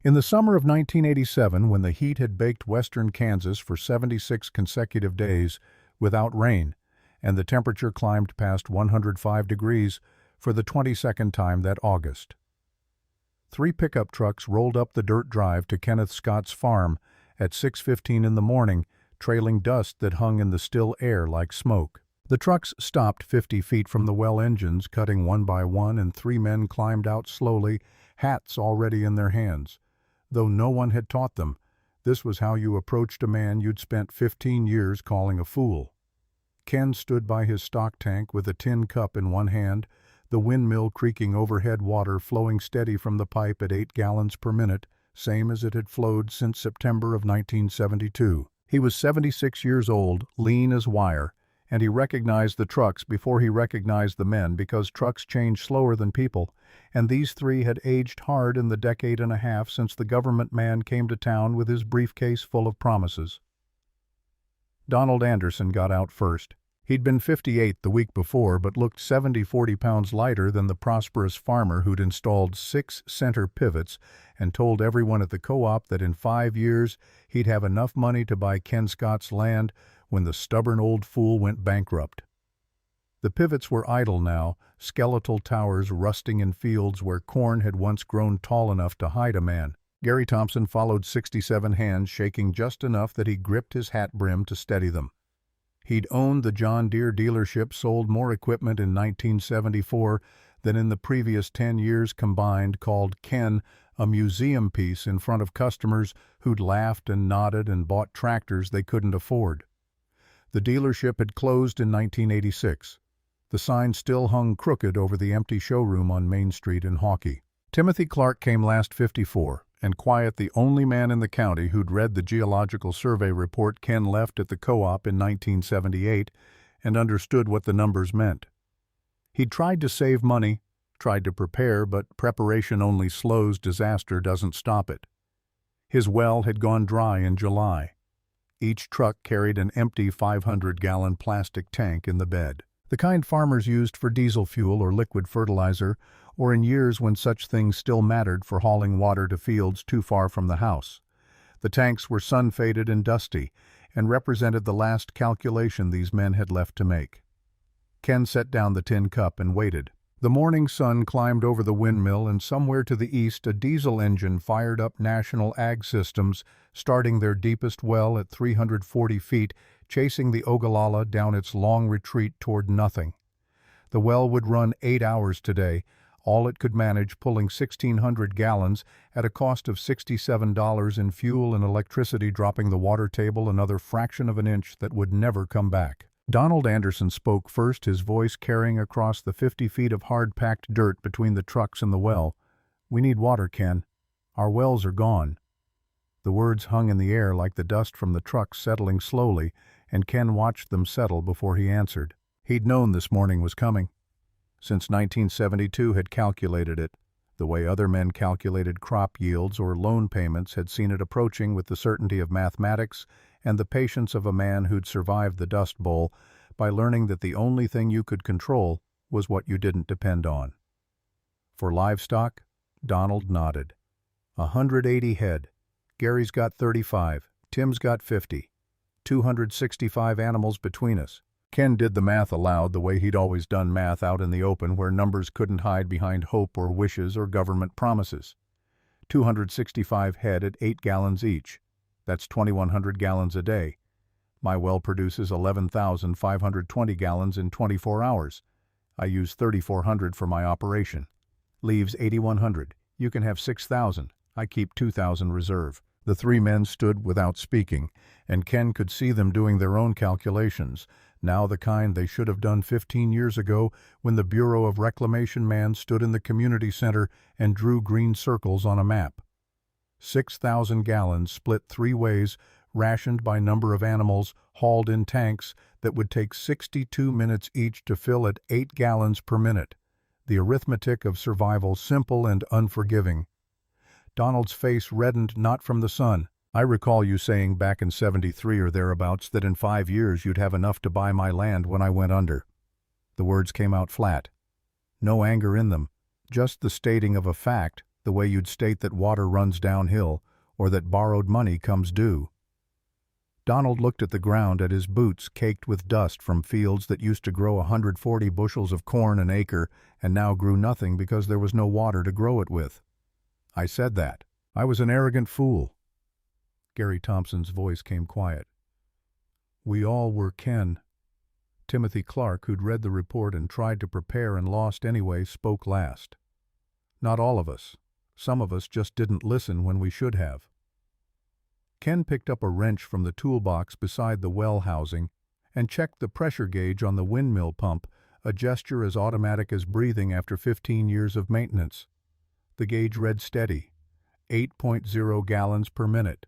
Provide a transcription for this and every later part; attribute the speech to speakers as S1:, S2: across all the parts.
S1: In the summer of 1987, when the heat had baked western Kansas for 76 consecutive days without rain, and the temperature climbed past 105 degrees for the 22nd time that August. 3 pickup trucks rolled up the dirt drive to Kenneth Scott's farm at 6:15 in the morning, trailing dust that hung in the still air like smoke. The trucks stopped 50 feet from the well engines, cutting one by one, and 3 men climbed out slowly, hats already in their hands. Though no one had taught them, this was how you approached a man you'd spent 15 years calling a fool. Ken stood by his stock tank with a tin cup in one hand, the windmill creaking overhead, water flowing steady from the pipe at 8 gallons per minute, same as it had flowed since September of 1972. He was 76 years old, lean as wire, and he recognized the trucks before he recognized the men, because trucks change slower than people, and these 3 had aged hard in the decade and a half since the government man came to town with his briefcase full of promises. Donald Anderson got out first. He'd been 58 the week before, but looked 40 pounds lighter than the prosperous farmer who'd installed 6 center pivots and told everyone at the co-op that in 5 years he'd have enough money to buy Ken Scott's land when the stubborn old fool went bankrupt. The pivots were idle now, skeletal towers rusting in fields where corn had once grown tall enough to hide a man. Gary Thompson followed 67 hands, shaking just enough that he gripped his hat brim to steady them. He'd owned the John Deere dealership, sold more equipment in 1974 than in the previous 10 years combined, called Ken a museum piece in front of customers who'd laughed and nodded and bought tractors they couldn't afford. The dealership had closed in 1986. The sign still hung crooked over the empty showroom on Main Street in Hawkey. Timothy Clark came last, 54, and quiet, the only man in the county who'd read the geological survey report Ken left at the co-op in 1978 and understood what the numbers meant. He'd tried to save money, tried to prepare, but preparation only slows disaster, doesn't stop it. His well had gone dry in July. Each truck carried an empty 500-gallon plastic tank in the bed, the kind farmers used for diesel fuel or liquid fertilizer, or in years when such things still mattered, for hauling water to fields too far from the house. The tanks were sun-faded and dusty, and represented the last calculation these men had left to make. Ken set down the tin cup and waited. The morning sun climbed over the windmill, and somewhere to the east a diesel engine fired up National Ag Systems, starting their deepest well at 340 feet, chasing the Ogallala down its long retreat toward nothing. The well would run 8 hours today, all it could manage, pulling 1,600 gallons at a cost of $67 in fuel and electricity, dropping the water table another fraction of an inch that would never come back. Donald Anderson spoke first, his voice carrying across the 50 feet of hard-packed dirt between the trucks and the well. "We need water, Ken. Our wells are gone." The words hung in the air like the dust from the trucks settling slowly, and Ken watched them settle before he answered. He'd known this morning was coming. Since 1972 had calculated it, the way other men calculated crop yields or loan payments, had seen it approaching with the certainty of mathematics and the patience of a man who'd survived the Dust Bowl by learning that the only thing you could control was what you didn't depend on. For livestock, Donald nodded. 180 head. Gary's got 35. Tim's got 50. 265 animals between us. Ken did the math aloud, the way he'd always done math, out in the open where numbers couldn't hide behind hope or wishes or government promises. 265 head at 8 gallons each. That's 2,100 gallons a day. My well produces 11,520 gallons in 24 hours. I use 3,400 for my operation. Leaves 8,100. You can have 6,000. I keep 2,000 reserve. The 3 men stood without speaking, and Ken could see them doing their own calculations, now the kind they should have done 15 years ago when the Bureau of Reclamation man stood in the community center and drew green circles on a map. 6,000 gallons split 3 ways, rationed by number of animals, hauled in tanks that would take 62 minutes each to fill at 8 gallons per minute. The arithmetic of survival, simple and unforgiving. Donald's face reddened, not from the sun. "I recall you saying back in 73 or thereabouts that in 5 years you'd have enough to buy my land when I went under." The words came out flat. No anger in them, just the stating of a fact, the way you'd state that water runs downhill or that borrowed money comes due. Donald looked at the ground, at his boots caked with dust from fields that used to grow 140 bushels of corn an acre and now grew nothing because there was no water to grow it with. I said that. I was an arrogant fool. Gary Thompson's voice came quiet. We all were, Ken. Timothy Clark, who'd read the report and tried to prepare and lost anyway, spoke last. Not all of us. Some of us just didn't listen when we should have. Ken picked up a wrench from the toolbox beside the well housing and checked the pressure gauge on the windmill pump, a gesture as automatic as breathing after 15 years of maintenance. The gauge read steady, 8.0 gallons per minute.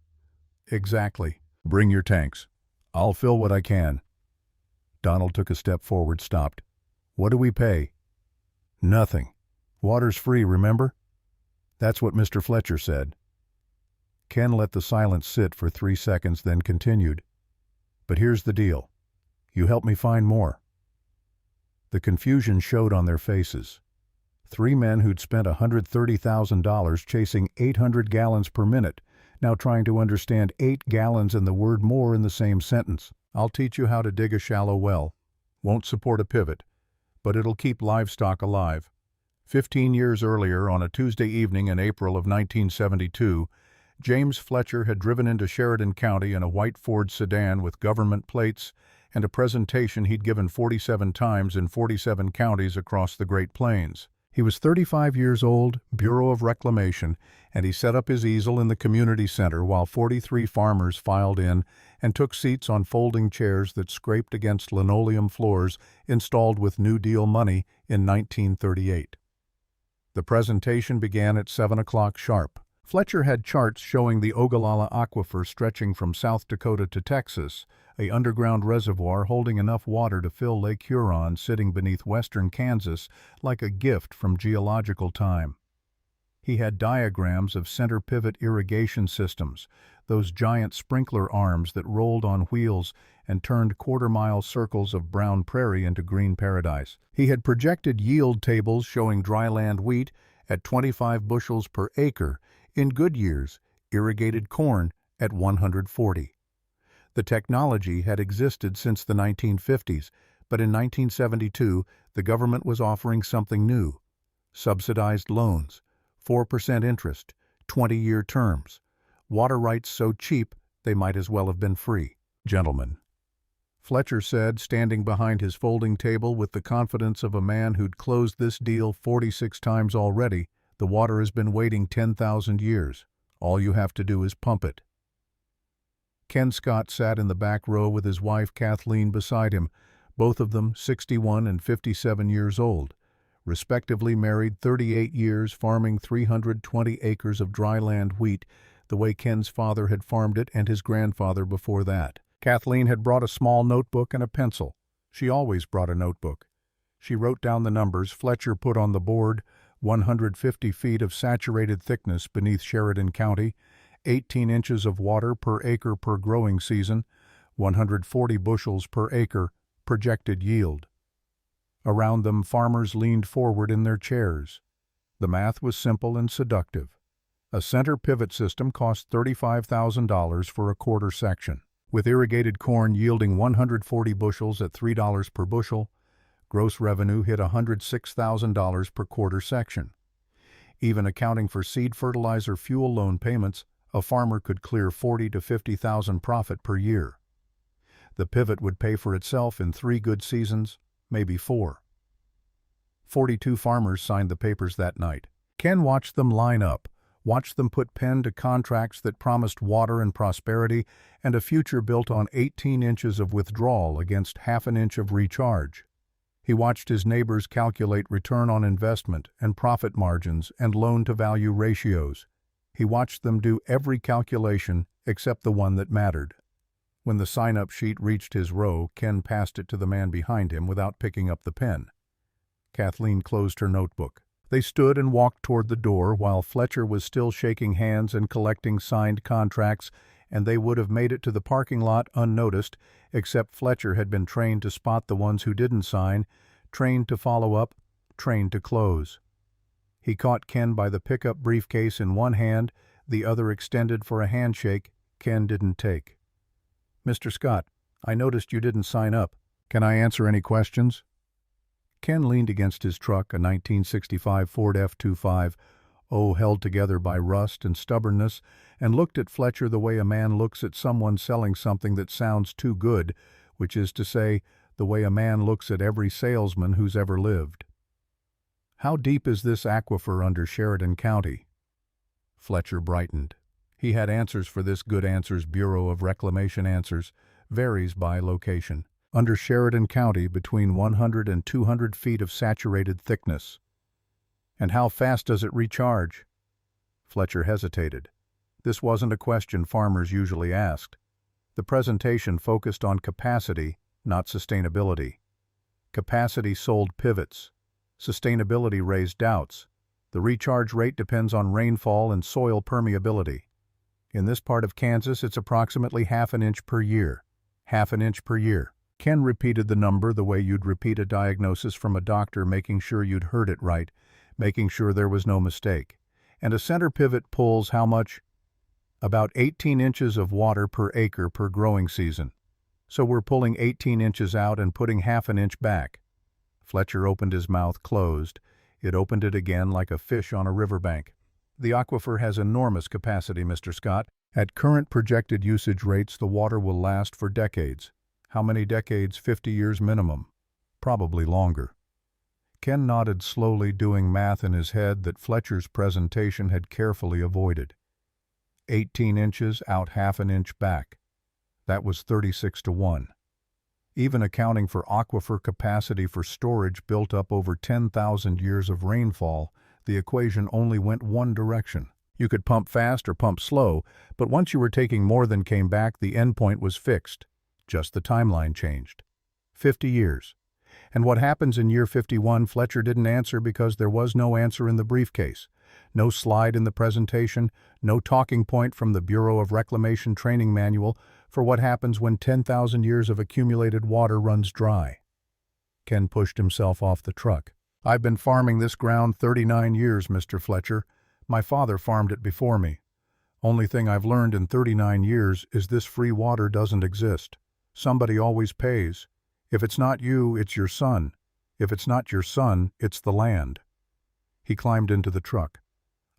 S1: Exactly. Bring your tanks. I'll fill what I can. Donald took a step forward, stopped. What do we pay? Nothing. Water's free, remember? That's what Mr. Fletcher said. Ken let the silence sit for 3 seconds, then continued. But here's the deal. You help me find more. The confusion showed on their faces. 3 men who'd spent $130,000 chasing 800 gallons per minute, now trying to understand 8 gallons and the word more in the same sentence. I'll teach you how to dig a shallow well. Won't support a pivot, but it'll keep livestock alive. 15 years earlier, on a Tuesday evening in April of 1972, James Fletcher had driven into Sheridan County in a white Ford sedan with government plates and a presentation he'd given 47 times in 47 counties across the Great Plains. He was 35 years old, Bureau of Reclamation, and he set up his easel in the community center while 43 farmers filed in and took seats on folding chairs that scraped against linoleum floors installed with New Deal money in 1938. The presentation began at 7 o'clock sharp. Fletcher had charts showing the Ogallala Aquifer stretching from South Dakota to Texas, an underground reservoir holding enough water to fill Lake Huron sitting beneath western Kansas like a gift from geological time. He had diagrams of center pivot irrigation systems, those giant sprinkler arms that rolled on wheels and turned quarter-mile circles of brown prairie into green paradise. He had projected yield tables showing dryland wheat at 25 bushels per acre, in good years, irrigated corn at 140. The technology had existed since the 1950s, but in 1972 the government was offering something new: subsidized loans, 4% interest, 20-year terms, water rights so cheap they might as well have been free. Gentlemen, Fletcher said, standing behind his folding table with the confidence of a man who'd closed this deal 46 times already, the water has been waiting 10,000 years. All you have to do is pump it. Ken Scott sat in the back row with his wife Kathleen beside him, both of them 61 and 57 years old, respectively married 38 years, farming 320 acres of dryland wheat the way Ken's father had farmed it and his grandfather before that. Kathleen had brought a small notebook and a pencil. She always brought a notebook. She wrote down the numbers Fletcher put on the board: 150 feet of saturated thickness beneath Sheridan County, 18 inches of water per acre per growing season, 140 bushels per acre, projected yield. Around them, farmers leaned forward in their chairs. The math was simple and seductive. A center pivot system cost $35,000 for a quarter section. With irrigated corn yielding 140 bushels at $3 per bushel, gross revenue hit $106,000 per quarter section. Even accounting for seed fertilizer fuel loan payments, a farmer could clear $40,000 to $50,000 profit per year. The pivot would pay for itself in 3 good seasons, maybe 4. 42 farmers signed the papers that night. Ken watched them line up, watched them put pen to contracts that promised water and prosperity and a future built on 18 inches of withdrawal against half an inch of recharge. He watched his neighbors calculate return on investment and profit margins and loan-to-value ratios. He watched them do every calculation except the one that mattered. When the sign-up sheet reached his row, Ken passed it to the man behind him without picking up the pen. Kathleen closed her notebook. They stood and walked toward the door while Fletcher was still shaking hands and collecting signed contracts, and they would have made it to the parking lot unnoticed, except Fletcher had been trained to spot the ones who didn't sign, trained to follow up, trained to close. He caught Ken by the pickup briefcase in one hand, the other extended for a handshake. Ken didn't take. "Mr. Scott, I noticed you didn't sign up. Can I answer any questions?" Ken leaned against his truck, a 1965 Ford F-25, held together by rust and stubbornness, and looked at Fletcher the way a man looks at someone selling something that sounds too good, which is to say, the way a man looks at every salesman who's ever lived. "How deep is this aquifer under Sheridan County?" Fletcher brightened. He had answers for this. Good Answers Bureau of Reclamation answers. Varies by location. Under Sheridan County, between 100 and 200 feet of saturated thickness. "And how fast does it recharge?" Fletcher hesitated. This wasn't a question farmers usually asked. The presentation focused on capacity, not sustainability. Capacity sold pivots. Sustainability raised doubts. The recharge rate depends on rainfall and soil permeability. In this part of Kansas, it's approximately half an inch per year. Half an inch per year. Ken repeated the number the way you'd repeat a diagnosis from a doctor, making sure you'd heard it right, making sure there was no mistake. "And a center pivot pulls how much?" "About 18 inches of water per acre per growing season. So we're pulling 18 inches out and putting half an inch back." Fletcher opened his mouth closed. It opened it again like a fish on a riverbank. "The aquifer has enormous capacity, Mr. Scott. At current projected usage rates, the water will last for decades." "How many decades?" 50 years minimum. Probably longer. Ken nodded slowly, doing math in his head that Fletcher's presentation had carefully avoided. 18 inches out, half an inch back. That was 36-1. Even accounting for aquifer capacity for storage built up over 10,000 years of rainfall, the equation only went one direction. You could pump fast or pump slow, but once you were taking more than came back, the endpoint was fixed. Just the timeline changed. 50 years. And what happens in year 51, Fletcher didn't answer because there was no answer in the briefcase. No slide in the presentation, no talking point from the Bureau of Reclamation training manual for what happens when 10,000 years of accumulated water runs dry. Ken pushed himself off the truck. "I've been farming this ground 39 years, Mr. Fletcher. My father farmed it before me. Only thing I've learned in 39 years is this free water doesn't exist. Somebody always pays. If it's not you, it's your son. If it's not your son, it's the land." He climbed into the truck.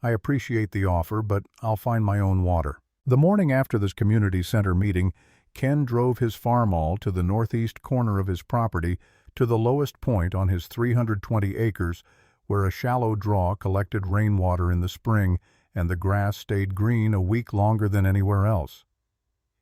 S1: "I appreciate the offer, but I'll find my own water." The morning after this community center meeting, Ken drove his farmall to the northeast corner of his property to the lowest point on his 320 acres, where a shallow draw collected rainwater in the spring and the grass stayed green a week longer than anywhere else.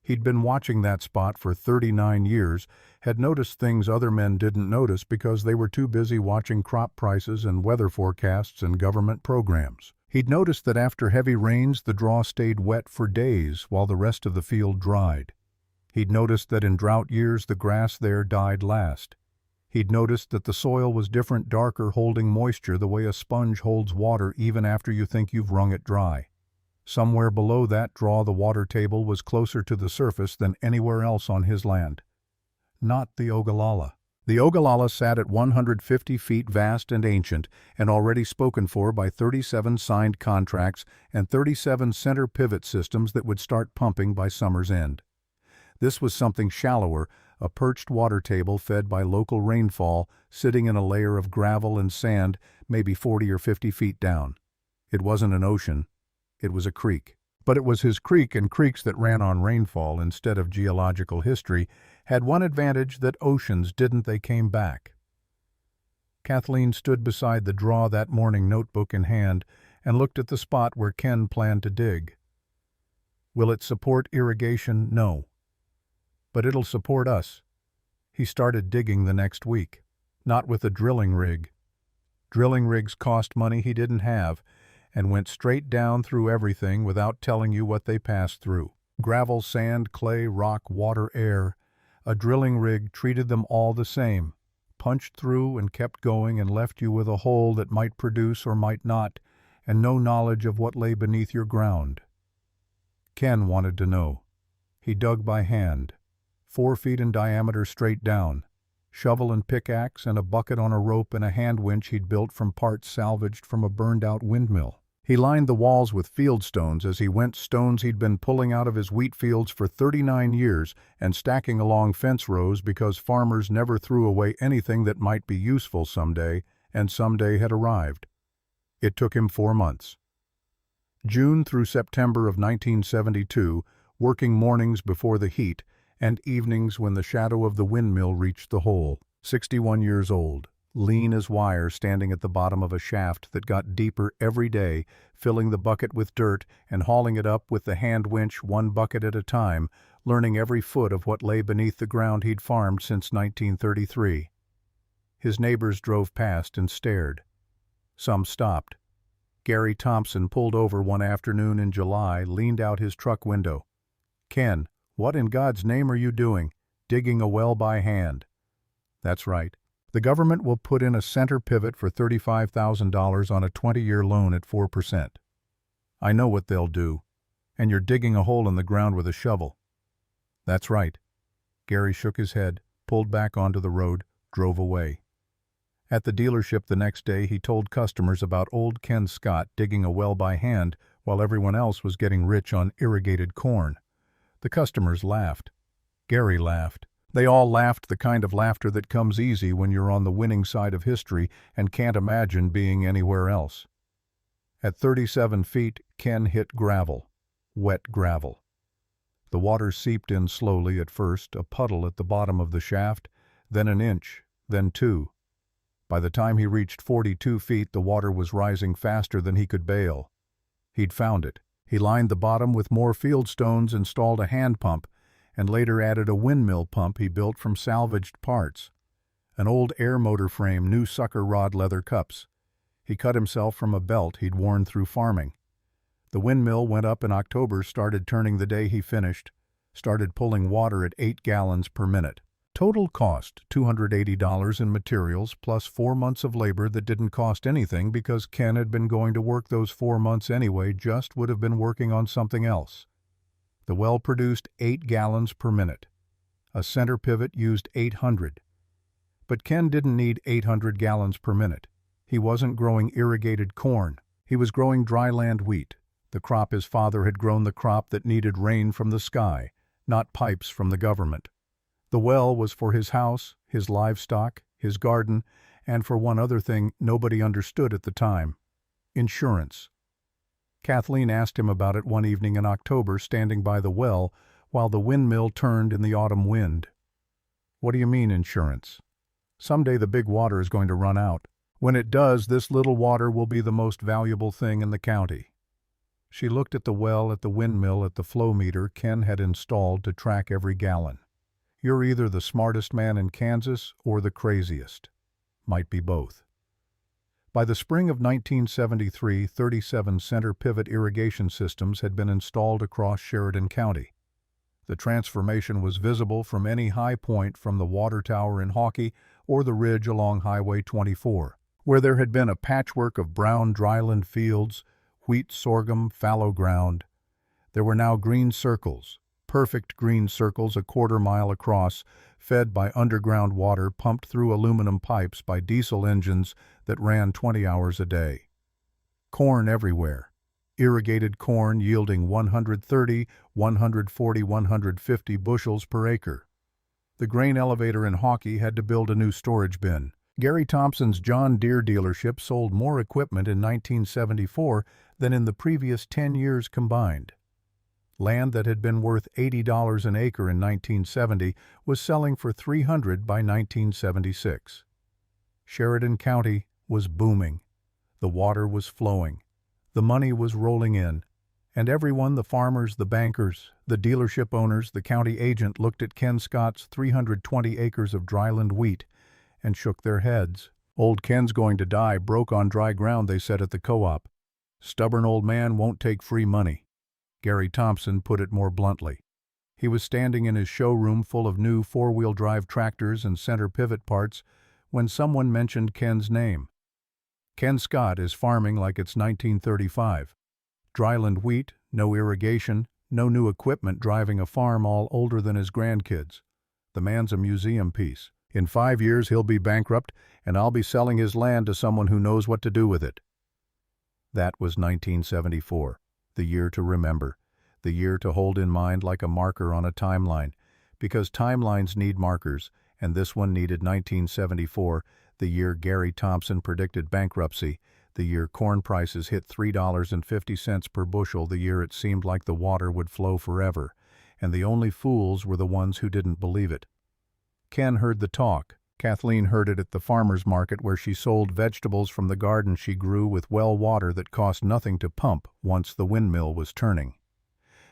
S1: He'd been watching that spot for 39 years, had noticed things other men didn't notice because they were too busy watching crop prices and weather forecasts and government programs. He'd noticed that after heavy rains, the draw stayed wet for days while the rest of the field dried. He'd noticed that in drought years, the grass there died last. He'd noticed that the soil was different, darker, holding moisture the way a sponge holds water even after you think you've wrung it dry. Somewhere below that draw, the water table was closer to the surface than anywhere else on his land. Not the Ogallala. The Ogallala sat at 150 feet, vast and ancient, and already spoken for by 37 signed contracts and 37 center pivot systems that would start pumping by summer's end. This was something shallower, a perched water table fed by local rainfall, sitting in a layer of gravel and sand, maybe 40 or 50 feet down. It wasn't an ocean. It was a creek. But it was his creek, and creeks that ran on rainfall instead of geological history had one advantage that oceans didn't: they came back. Kathleen stood beside the draw that morning, notebook in hand, and looked at the spot where Ken planned to dig. "Will it support irrigation? No. But it'll support us." He started digging the next week. Not with a drilling rig. Drilling rigs cost money he didn't have, and went straight down through everything without telling you what they passed through. Gravel, sand, clay, rock, water, air. A drilling rig treated them all the same, punched through and kept going and left you with a hole that might produce or might not, and no knowledge of what lay beneath your ground. Ken wanted to know. He dug by hand, 4 feet in diameter straight down. shovel and pickaxe and a bucket on a rope and a hand winch he'd built from parts salvaged from a burned-out windmill. He lined the walls with field stones as he went, stones he'd been pulling out of his wheat fields for 39 years and stacking along fence rows because farmers never threw away anything that might be useful someday, and someday had arrived. It took him 4 months. June through September of 1972, working mornings before the heat and evenings when the shadow of the windmill reached the hole. 61 years old, lean as wire, standing at the bottom of a shaft that got deeper every day, filling the bucket with dirt and hauling it up with the hand winch 1 bucket at a time, learning every foot of what lay beneath the ground he'd farmed since 1933. His neighbors drove past and stared. Some stopped. Gary Thompson pulled over one afternoon in July, leaned out his truck window. "Ken, what in God's name are you doing? Digging a well by hand?" "That's right. The government will put in a center pivot for $35,000 on a 20-year loan at 4%. I know what they'll do. And you're digging a hole in the ground with a shovel." "That's right." Gary shook his head, pulled back onto the road, drove away. At the dealership the next day, he told customers about old Ken Scott digging a well by hand while everyone else was getting rich on irrigated corn. The customers laughed. Gary laughed. They all laughed, the kind of laughter that comes easy when you're on the winning side of history and can't imagine being anywhere else. At 37 feet, Ken hit gravel. Wet gravel. The water seeped in slowly at first, a puddle at the bottom of the shaft, then an inch, then 2. By the time he reached 42 feet, the water was rising faster than he could bail. He'd found it. He lined the bottom with more field stones, installed a hand pump, and later added a windmill pump he built from salvaged parts. An old air motor frame, new sucker rod leather cups. He cut himself from a belt he'd worn through farming. The windmill went up in October, started turning the day he finished, started pulling water at 8 gallons per minute. Total cost, $280 in materials plus 4 months of labor that didn't cost anything because Ken had been going to work those 4 months anyway, just would have been working on something else. The well produced 8 gallons per minute. A center pivot used 800. But Ken didn't need 800 gallons per minute. He wasn't growing irrigated corn. He was growing dryland wheat, the crop his father had grown, the crop that needed rain from the sky, not pipes from the government. The well was for his house, his livestock, his garden, and for one other thing nobody understood at the time: insurance. Kathleen asked him about it one evening in October, standing by the well while the windmill turned in the autumn wind. "What do you mean, insurance? Someday the big water is going to run out. When it does, this little water will be the most valuable thing in the county." She looked at the well, at the windmill, at the flow meter Ken had installed to track every gallon. "You're either the smartest man in Kansas or the craziest. Might be both." By the spring of 1973, 37 center pivot irrigation systems had been installed across Sheridan County. The transformation was visible from any high point, from the water tower in Hawkey or the ridge along Highway 24, where there had been a patchwork of brown dryland fields, wheat, sorghum, fallow ground. There were now green circles. Perfect green circles a quarter-mile across, fed by underground water pumped through aluminum pipes by diesel engines that ran 20 hours a day. Corn everywhere. Irrigated corn yielding 130, 140, 150 bushels per acre. The grain elevator in Hawkey had to build a new storage bin. Gary Thompson's John Deere dealership sold more equipment in 1974 than in the previous 10 years combined. Land that had been worth $80 an acre in 1970 was selling for $300 by 1976. Sheridan County was booming. The water was flowing. The money was rolling in. And everyone, the farmers, the bankers, the dealership owners, the county agent, looked at Ken Scott's 320 acres of dryland wheat and shook their heads. "Old Ken's going to die, broke on dry ground," they said at the co-op. "Stubborn old man won't take free money." Gary Thompson put it more bluntly. He was standing in his showroom full of new four-wheel drive tractors and center pivot parts when someone mentioned Ken's name. "Ken Scott is farming like it's 1935. Dryland wheat, no irrigation, no new equipment, driving a farm all older than his grandkids. The man's a museum piece. In 5 years he'll be bankrupt, and I'll be selling his land to someone who knows what to do with it." That was 1974, the year to remember, the year to hold in mind like a marker on a timeline, because timelines need markers, and this one needed 1974, the year Gary Thompson predicted bankruptcy, the year corn prices hit $3.50 per bushel, the year it seemed like the water would flow forever, and the only fools were the ones who didn't believe it. Ken heard the talk. Kathleen heard it at the farmer's market where she sold vegetables from the garden she grew with well water that cost nothing to pump once the windmill was turning.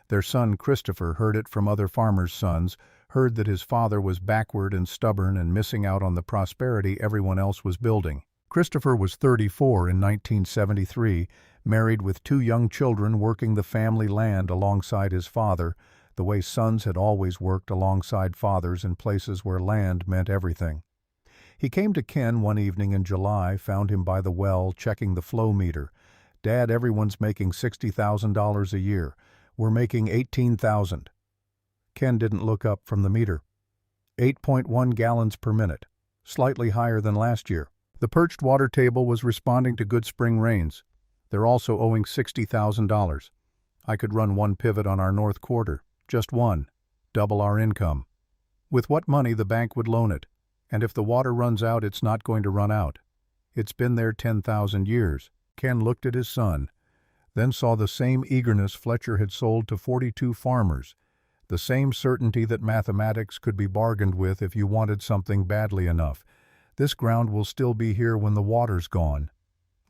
S1: Their son Christopher heard it from other farmers' sons, heard that his father was backward and stubborn and missing out on the prosperity everyone else was building. Christopher was 34 in 1973, married with 2 young children, working the family land alongside his father, the way sons had always worked alongside fathers in places where land meant everything. He came to Ken one evening in July, found him by the well checking the flow meter. "Dad, everyone's making $60,000 a year. We're making $18,000. Ken didn't look up from the meter. 8.1 gallons per minute, slightly higher than last year. The perched water table was responding to good spring rains. They're also owing $60,000. I could run 1 pivot on our north quarter, just 1, double our income. With what money the bank would loan it, and if the water runs out, it's not going to run out. It's been there 10,000 years. Ken looked at his son, then saw the same eagerness Fletcher had sold to 42 farmers, the same certainty that mathematics could be bargained with if you wanted something badly enough. This ground will still be here when the water's gone.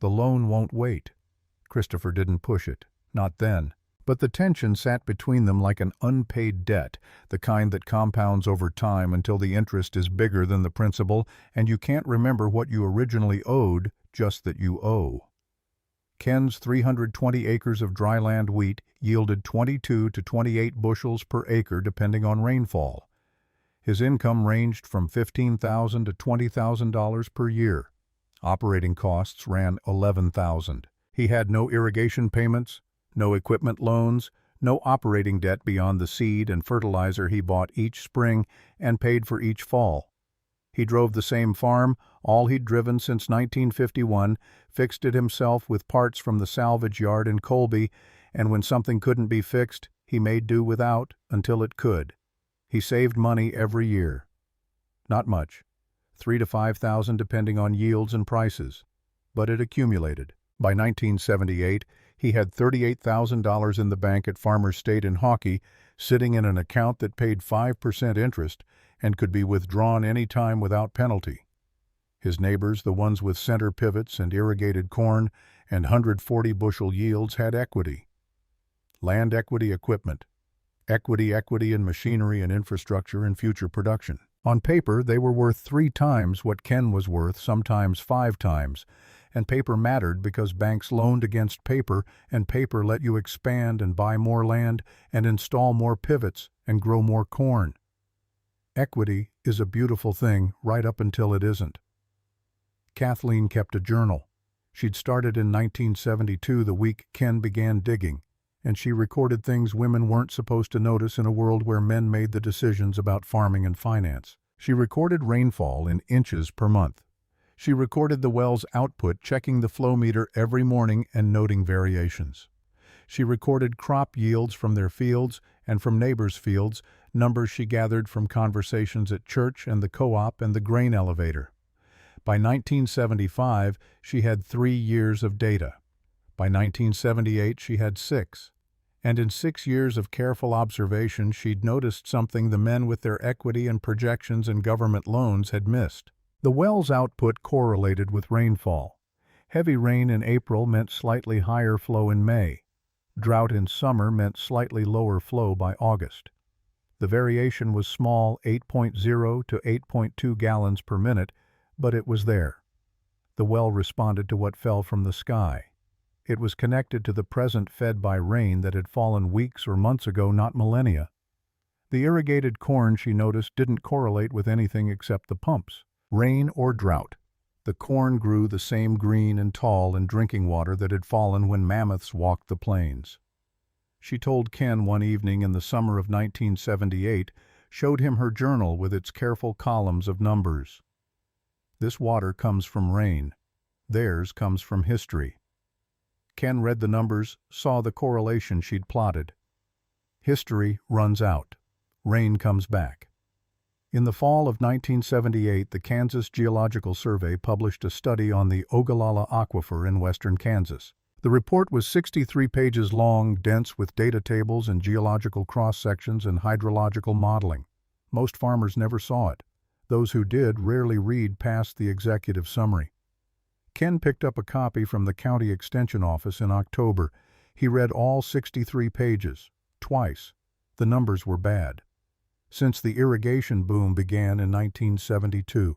S1: The loan won't wait. Christopher didn't push it, not then. But the tension sat between them like an unpaid debt, the kind that compounds over time until the interest is bigger than the principal, and you can't remember what you originally owed, just that you owe. Ken's 320 acres of dryland wheat yielded 22 to 28 bushels per acre depending on rainfall. His income ranged from $15,000 to $20,000 per year. Operating costs ran $11,000. He had no irrigation payments, no equipment loans, no operating debt beyond the seed and fertilizer he bought each spring and paid for each fall. He drove the same farm, all he'd driven since 1951, fixed it himself with parts from the salvage yard in Colby, and when something couldn't be fixed, he made do without until it could. He saved money every year. Not much, $3,000 to $5,000 depending on yields and prices, but it accumulated. By 1978, he had $38,000 in the bank at Farmers State in Hockey, sitting in an account that paid 5% interest and could be withdrawn any time without penalty. His neighbors, the ones with center pivots and irrigated corn and 140-bushel yields, had equity. Land equity, equipment. Equity in machinery and infrastructure and future production. On paper, they were worth 3 times what Ken was worth, sometimes 5 times. And paper mattered because banks loaned against paper, and paper let you expand and buy more land and install more pivots and grow more corn. Equity is a beautiful thing right up until it isn't. Kathleen kept a journal. She'd started in 1972, the week Ken began digging, and she recorded things women weren't supposed to notice in a world where men made the decisions about farming and finance. She recorded rainfall in inches per month. She recorded the well's output, checking the flow meter every morning and noting variations. She recorded crop yields from their fields and from neighbors' fields, numbers she gathered from conversations at church and the co-op and the grain elevator. By 1975, she had 3 years of data. By 1978, she had 6. And in 6 years of careful observation, she'd noticed something the men with their equity and projections and government loans had missed. The well's output correlated with rainfall. Heavy rain in April meant slightly higher flow in May. Drought in summer meant slightly lower flow by August. The variation was small, 8.0 to 8.2 gallons per minute, but it was there. The well responded to what fell from the sky. It was connected to the present, fed by rain that had fallen weeks or months ago, not millennia. The irrigated corn, she noticed, didn't correlate with anything except the pumps. Rain or drought, the corn grew the same green and tall in drinking water that had fallen when mammoths walked the plains. She told Ken one evening in the summer of 1978, showed him her journal with its careful columns of numbers. This water comes from rain. Theirs comes from history. Ken read the numbers, saw the correlation she'd plotted. History runs out. Rain comes back. In the fall of 1978, the Kansas Geological Survey published a study on the Ogallala Aquifer in western Kansas. The report was 63 pages long, dense with data tables and geological cross-sections and hydrological modeling. Most farmers never saw it. Those who did rarely read past the executive summary. Ken picked up a copy from the county extension office in October. He read all 63 pages, twice. The numbers were bad. Since the irrigation boom began in 1972,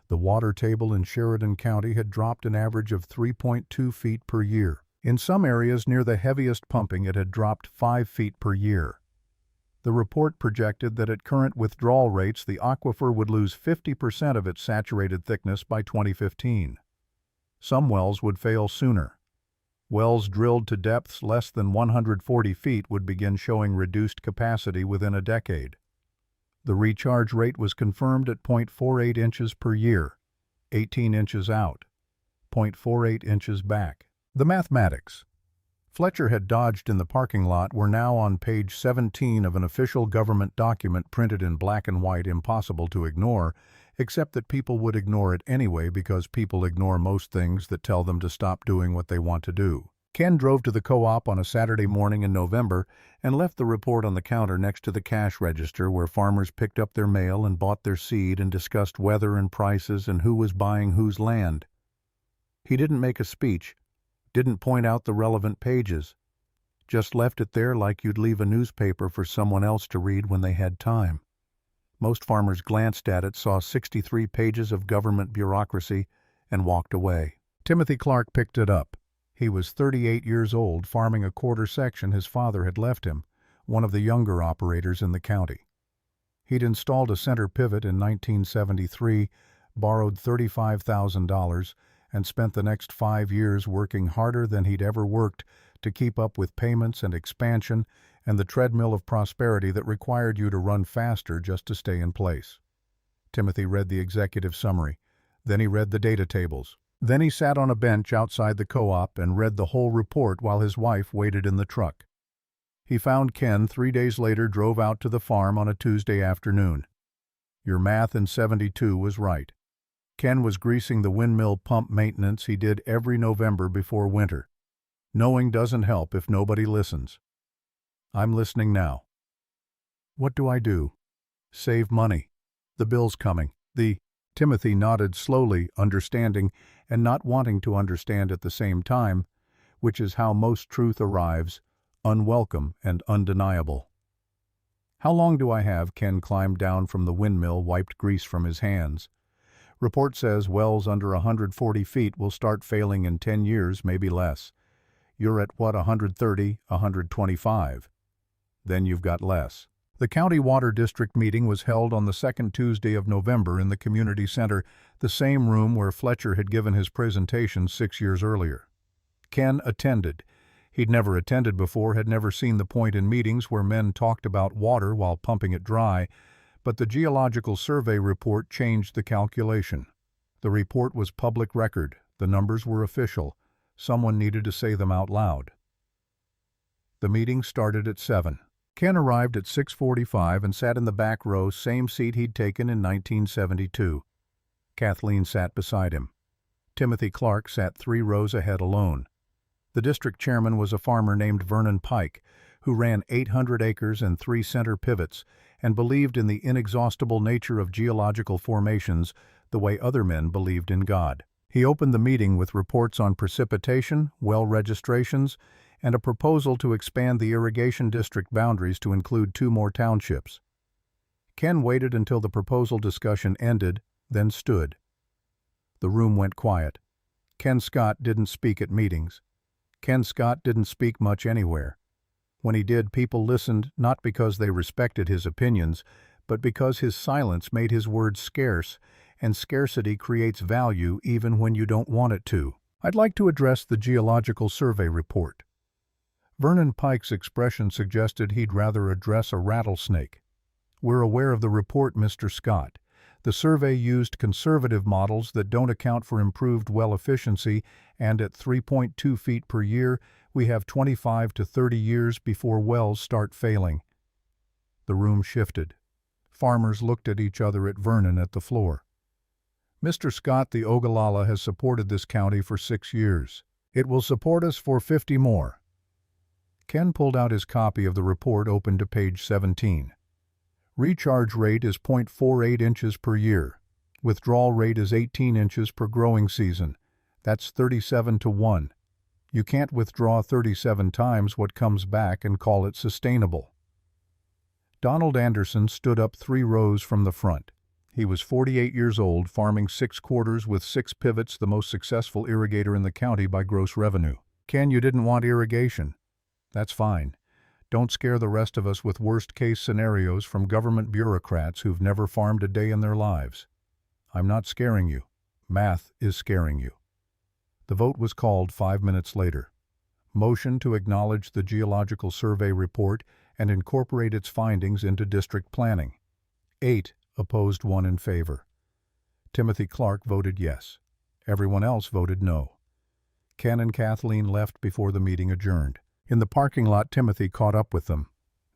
S1: the water table in Sheridan County had dropped an average of 3.2 feet per year. In some areas near the heaviest pumping, it had dropped 5 feet per year. The report projected that at current withdrawal rates, the aquifer would lose 50% of its saturated thickness by 2015. Some wells would fail sooner. Wells drilled to depths less than 140 feet would begin showing reduced capacity within a decade. The recharge rate was confirmed at 0.48 inches per year, 18 inches out, 0.48 inches back. The mathematics Fletcher had dodged in the parking lot were now on page 17 of an official government document printed in black and white, impossible to ignore, except that people would ignore it anyway because people ignore most things that tell them to stop doing what they want to do. Ken drove to the co-op on a Saturday morning in November and left the report on the counter next to the cash register where farmers picked up their mail and bought their seed and discussed weather and prices and who was buying whose land. He didn't make a speech, didn't point out the relevant pages, just left it there like you'd leave a newspaper for someone else to read when they had time. Most farmers glanced at it, saw 63 pages of government bureaucracy, and walked away. Timothy Clark picked it up. He was 38 years old, farming a quarter section his father had left him, one of the younger operators in the county. He'd installed a center pivot in 1973, borrowed $35,000, and spent the next 5 years working harder than he'd ever worked to keep up with payments and expansion and the treadmill of prosperity that required you to run faster just to stay in place. Timothy read the executive summary. Then he read the data tables. Then he sat on a bench outside the co-op and read the whole report while his wife waited in the truck. He found Ken 3 days later, drove out to the farm on a Tuesday afternoon. Your math in 72 was right. Ken was greasing the windmill pump maintenance he did every November before winter. Knowing doesn't help if nobody listens. I'm listening now. What do I do? Save money. The bill's coming. Timothy nodded slowly, understanding and not wanting to understand at the same time, which is how most truth arrives, unwelcome and undeniable. How long do I have? Ken climbed down from the windmill, wiped grease from his hands. Report says wells under 140 feet will start failing in 10 years, maybe less. You're at what, 130, 125? Then you've got less. The County Water District meeting was held on the second Tuesday of November in the community center, the same room where Fletcher had given his presentation 6 years earlier. Ken attended. He'd never attended before, had never seen the point in meetings where men talked about water while pumping it dry, but the Geological Survey report changed the calculation. The report was public record. The numbers were official. Someone needed to say them out loud. The meeting started at 7. Ken arrived at 6:45 and sat in the back row, same seat he'd taken in 1972. Kathleen sat beside him. Timothy Clark sat 3 rows ahead alone. The district chairman was a farmer named Vernon Pike, who ran 800 acres and 3 center pivots and believed in the inexhaustible nature of geological formations the way other men believed in God. He opened the meeting with reports on precipitation, well registrations, and a proposal to expand the irrigation district boundaries to include 2 more townships. Ken waited until the proposal discussion ended, then stood. The room went quiet. Ken Scott didn't speak at meetings. Ken Scott didn't speak much anywhere. When he did, people listened not because they respected his opinions, but because his silence made his words scarce, and scarcity creates value even when you don't want it to. I'd like to address the Geological Survey report. Vernon Pike's expression suggested he'd rather address a rattlesnake. We're aware of the report, Mr. Scott. The survey used conservative models that don't account for improved well efficiency, and at 3.2 feet per year, we have 25 to 30 years before wells start failing. The room shifted. Farmers looked at each other at Vernon at the floor. Mr. Scott, the Ogallala has supported this county for 6 years. It will support us for 50 more. Ken pulled out his copy of the report, open to page 17. Recharge rate is 0.48 inches per year. Withdrawal rate is 18 inches per growing season. That's 37 to 1. You can't withdraw 37 times what comes back and call it sustainable. Donald Anderson stood up 3 rows from the front. He was 48 years old, farming 6 quarters with 6 pivots, the most successful irrigator in the county by gross revenue. Ken, you didn't want irrigation. That's fine. Don't scare the rest of us with worst-case scenarios from government bureaucrats who've never farmed a day in their lives. I'm not scaring you. Math is scaring you. The vote was called 5 minutes later. Motion to acknowledge the Geological Survey report and incorporate its findings into district planning. 8 opposed, 1 in favor. Timothy Clark voted yes. Everyone else voted no. Ken and Kathleen left before the meeting adjourned. In the parking lot, Timothy caught up with them.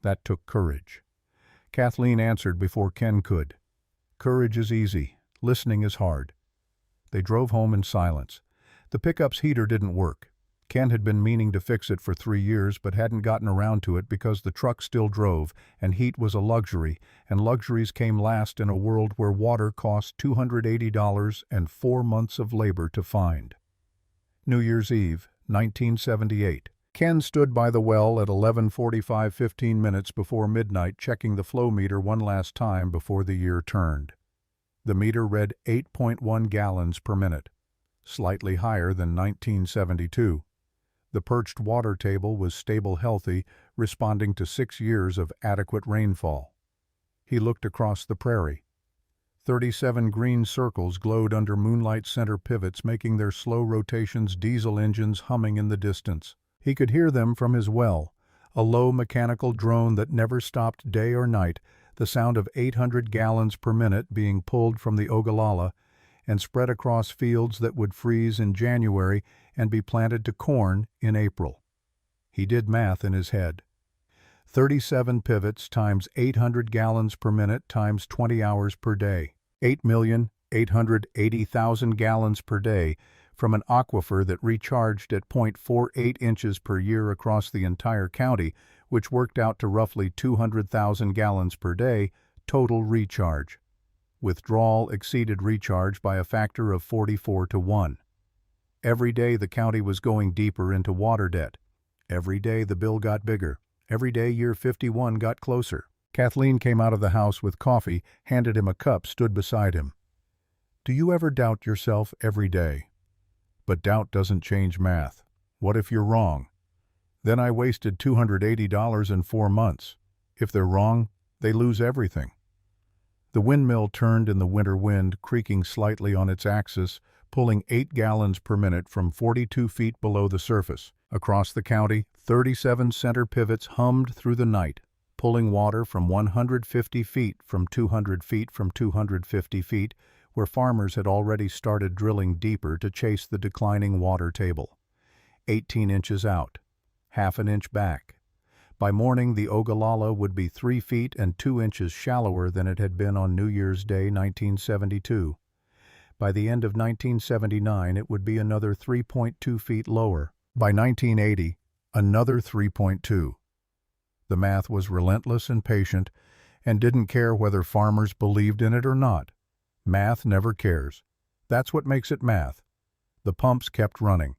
S1: That took courage. Kathleen answered before Ken could. Courage is easy. Listening is hard. They drove home in silence. The pickup's heater didn't work. Ken had been meaning to fix it for 3 years but hadn't gotten around to it because the truck still drove and heat was a luxury, and luxuries came last in a world where water cost $280 and 4 months of labor to find. New Year's Eve, 1978. Ken stood by the well at 11:45, 15 minutes before midnight, checking the flow meter one last time before the year turned. The meter read 8.1 gallons per minute, slightly higher than 1972. The perched water table was stable, healthy, responding to 6 years of adequate rainfall. He looked across the prairie. 37 green circles glowed under moonlight center pivots, making their slow rotations diesel engines humming in the distance. He could hear them from his well, a low mechanical drone that never stopped day or night, the sound of 800 gallons per minute being pulled from the Ogallala and spread across fields that would freeze in January and be planted to corn in April. He did math in his head. 37 pivots times 800 gallons per minute times 20 hours per day. 8,880,000 gallons per day from an aquifer that recharged at 0.48 inches per year across the entire county, which worked out to roughly 200,000 gallons per day total recharge. Withdrawal exceeded recharge by a factor of 44 to 1. Every day the county was going deeper into water debt. Every day the bill got bigger. Every day year 51 got closer. Kathleen came out of the house with coffee, handed him a cup, stood beside him. Do you ever doubt yourself? Every day. But doubt doesn't change math. What if you're wrong? Then I wasted $280 in 4 months. If they're wrong, they lose everything. The windmill turned in the winter wind, creaking slightly on its axis, pulling 8 gallons per minute from 42 feet below the surface. Across the county, 37 center pivots hummed through the night, pulling water from 150 feet, from 200 feet, from 250 feet, where farmers had already started drilling deeper to chase the declining water table. 18 inches out, half an inch back. By morning, the Ogallala would be 3 feet and 2 inches shallower than it had been on New Year's Day, 1972. By the end of 1979, it would be another 3.2 feet lower. By 1980, another 3.2. The math was relentless and patient, and didn't care whether farmers believed in it or not. Math never cares. That's what makes it math. The pumps kept running.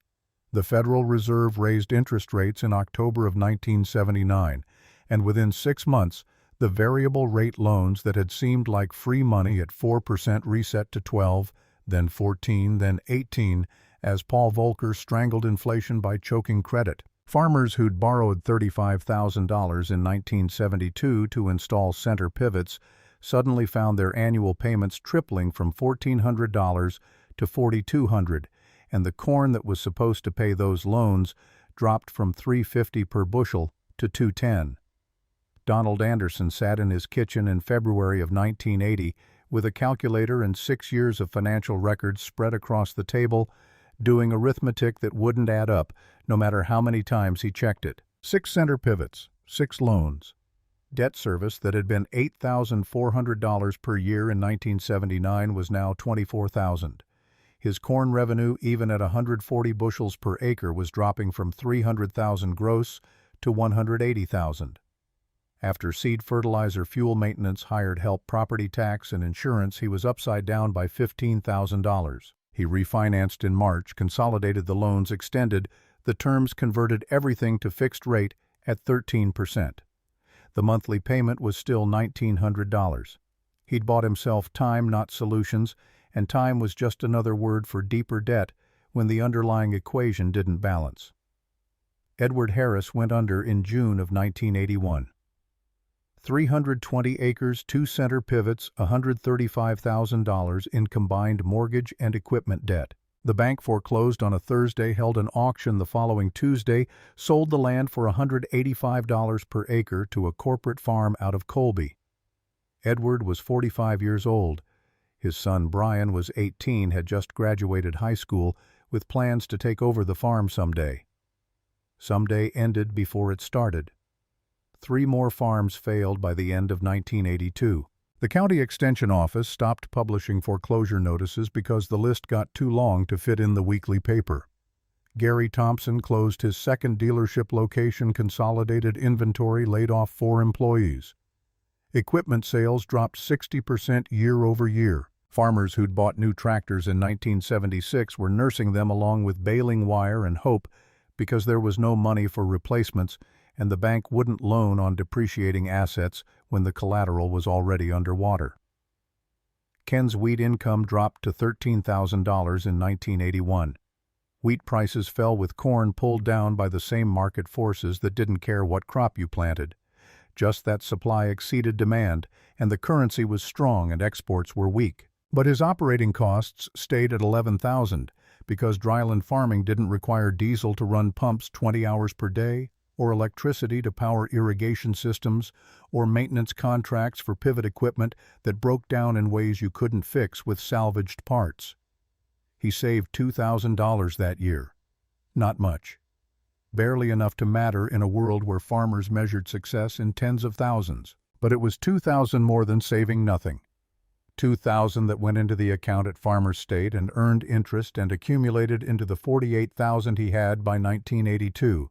S1: The Federal Reserve raised interest rates in October of 1979, and within 6 months, the variable rate loans that had seemed like free money at 4% reset to 12, then 14, then 18, as Paul Volcker strangled inflation by choking credit. Farmers who'd borrowed $35,000 in 1972 to install center pivots suddenly found their annual payments tripling from $1,400 to $4,200, and the corn that was supposed to pay those loans dropped from $3.50 per bushel to $2.10. Donald Anderson sat in his kitchen in February of 1980 with a calculator and 6 years of financial records spread across the table, doing arithmetic that wouldn't add up no matter how many times he checked it. 6 center pivots, 6 loans. Debt service that had been $8,400 per year in 1979 was now $24,000. His corn revenue, even at 140 bushels per acre, was dropping from $300,000 gross to $180,000. After seed fertilizer, fuel maintenance, hired help, property tax, and insurance, he was upside down by $15,000. He refinanced in March, consolidated the loans, extended the terms, converted everything to fixed rate at 13%. The monthly payment was still $1,900. He'd bought himself time, not solutions, and time was just another word for deeper debt when the underlying equation didn't balance. Edward Harris went under in June of 1981. 320 acres, 2 center pivots, $135,000 in combined mortgage and equipment debt. The bank foreclosed on a Thursday, held an auction the following Tuesday, sold the land for $185 per acre to a corporate farm out of Colby. Edward was 45 years old. His son Brian was 18, had just graduated high school, with plans to take over the farm someday. Someday ended before it started. 3 more farms failed by the end of 1982. The county extension office stopped publishing foreclosure notices because the list got too long to fit in the weekly paper. Gary Thompson closed his second dealership location, consolidated inventory, laid off 4 employees. Equipment sales dropped 60% year over year. Farmers who'd bought new tractors in 1976 were nursing them along with baling wire and hope because there was no money for replacements and the bank wouldn't loan on depreciating assets when the collateral was already underwater. Ken's wheat income dropped to $13,000 in 1981. Wheat prices fell with corn pulled down by the same market forces that didn't care what crop you planted. Just that supply exceeded demand, and the currency was strong and exports were weak. But his operating costs stayed at $11,000 because dryland farming didn't require diesel to run pumps 20 hours per day, or electricity to power irrigation systems, or maintenance contracts for pivot equipment that broke down in ways you couldn't fix with salvaged parts. He saved $2,000 that year. Not much. Barely enough to matter in a world where farmers measured success in tens of thousands. But it was $2,000 more than saving nothing. $2,000 that went into the account at Farmers State and earned interest and accumulated into the $48,000 he had by 1982.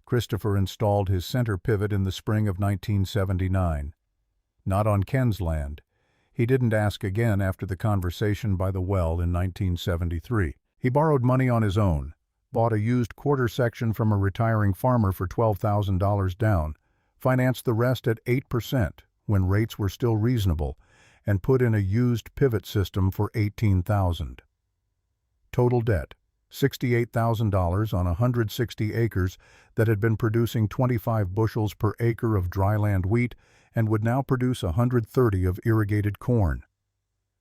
S1: Christopher installed his center pivot in the spring of 1979. Not on Ken's land. He didn't ask again after the conversation by the well in 1973. He borrowed money on his own, bought a used quarter section from a retiring farmer for $12,000 down, financed the rest at 8% when rates were still reasonable, and put in a used pivot system for $18,000. Total debt, $68,000 on 160 acres that had been producing 25 bushels per acre of dryland wheat and would now produce 130 of irrigated corn.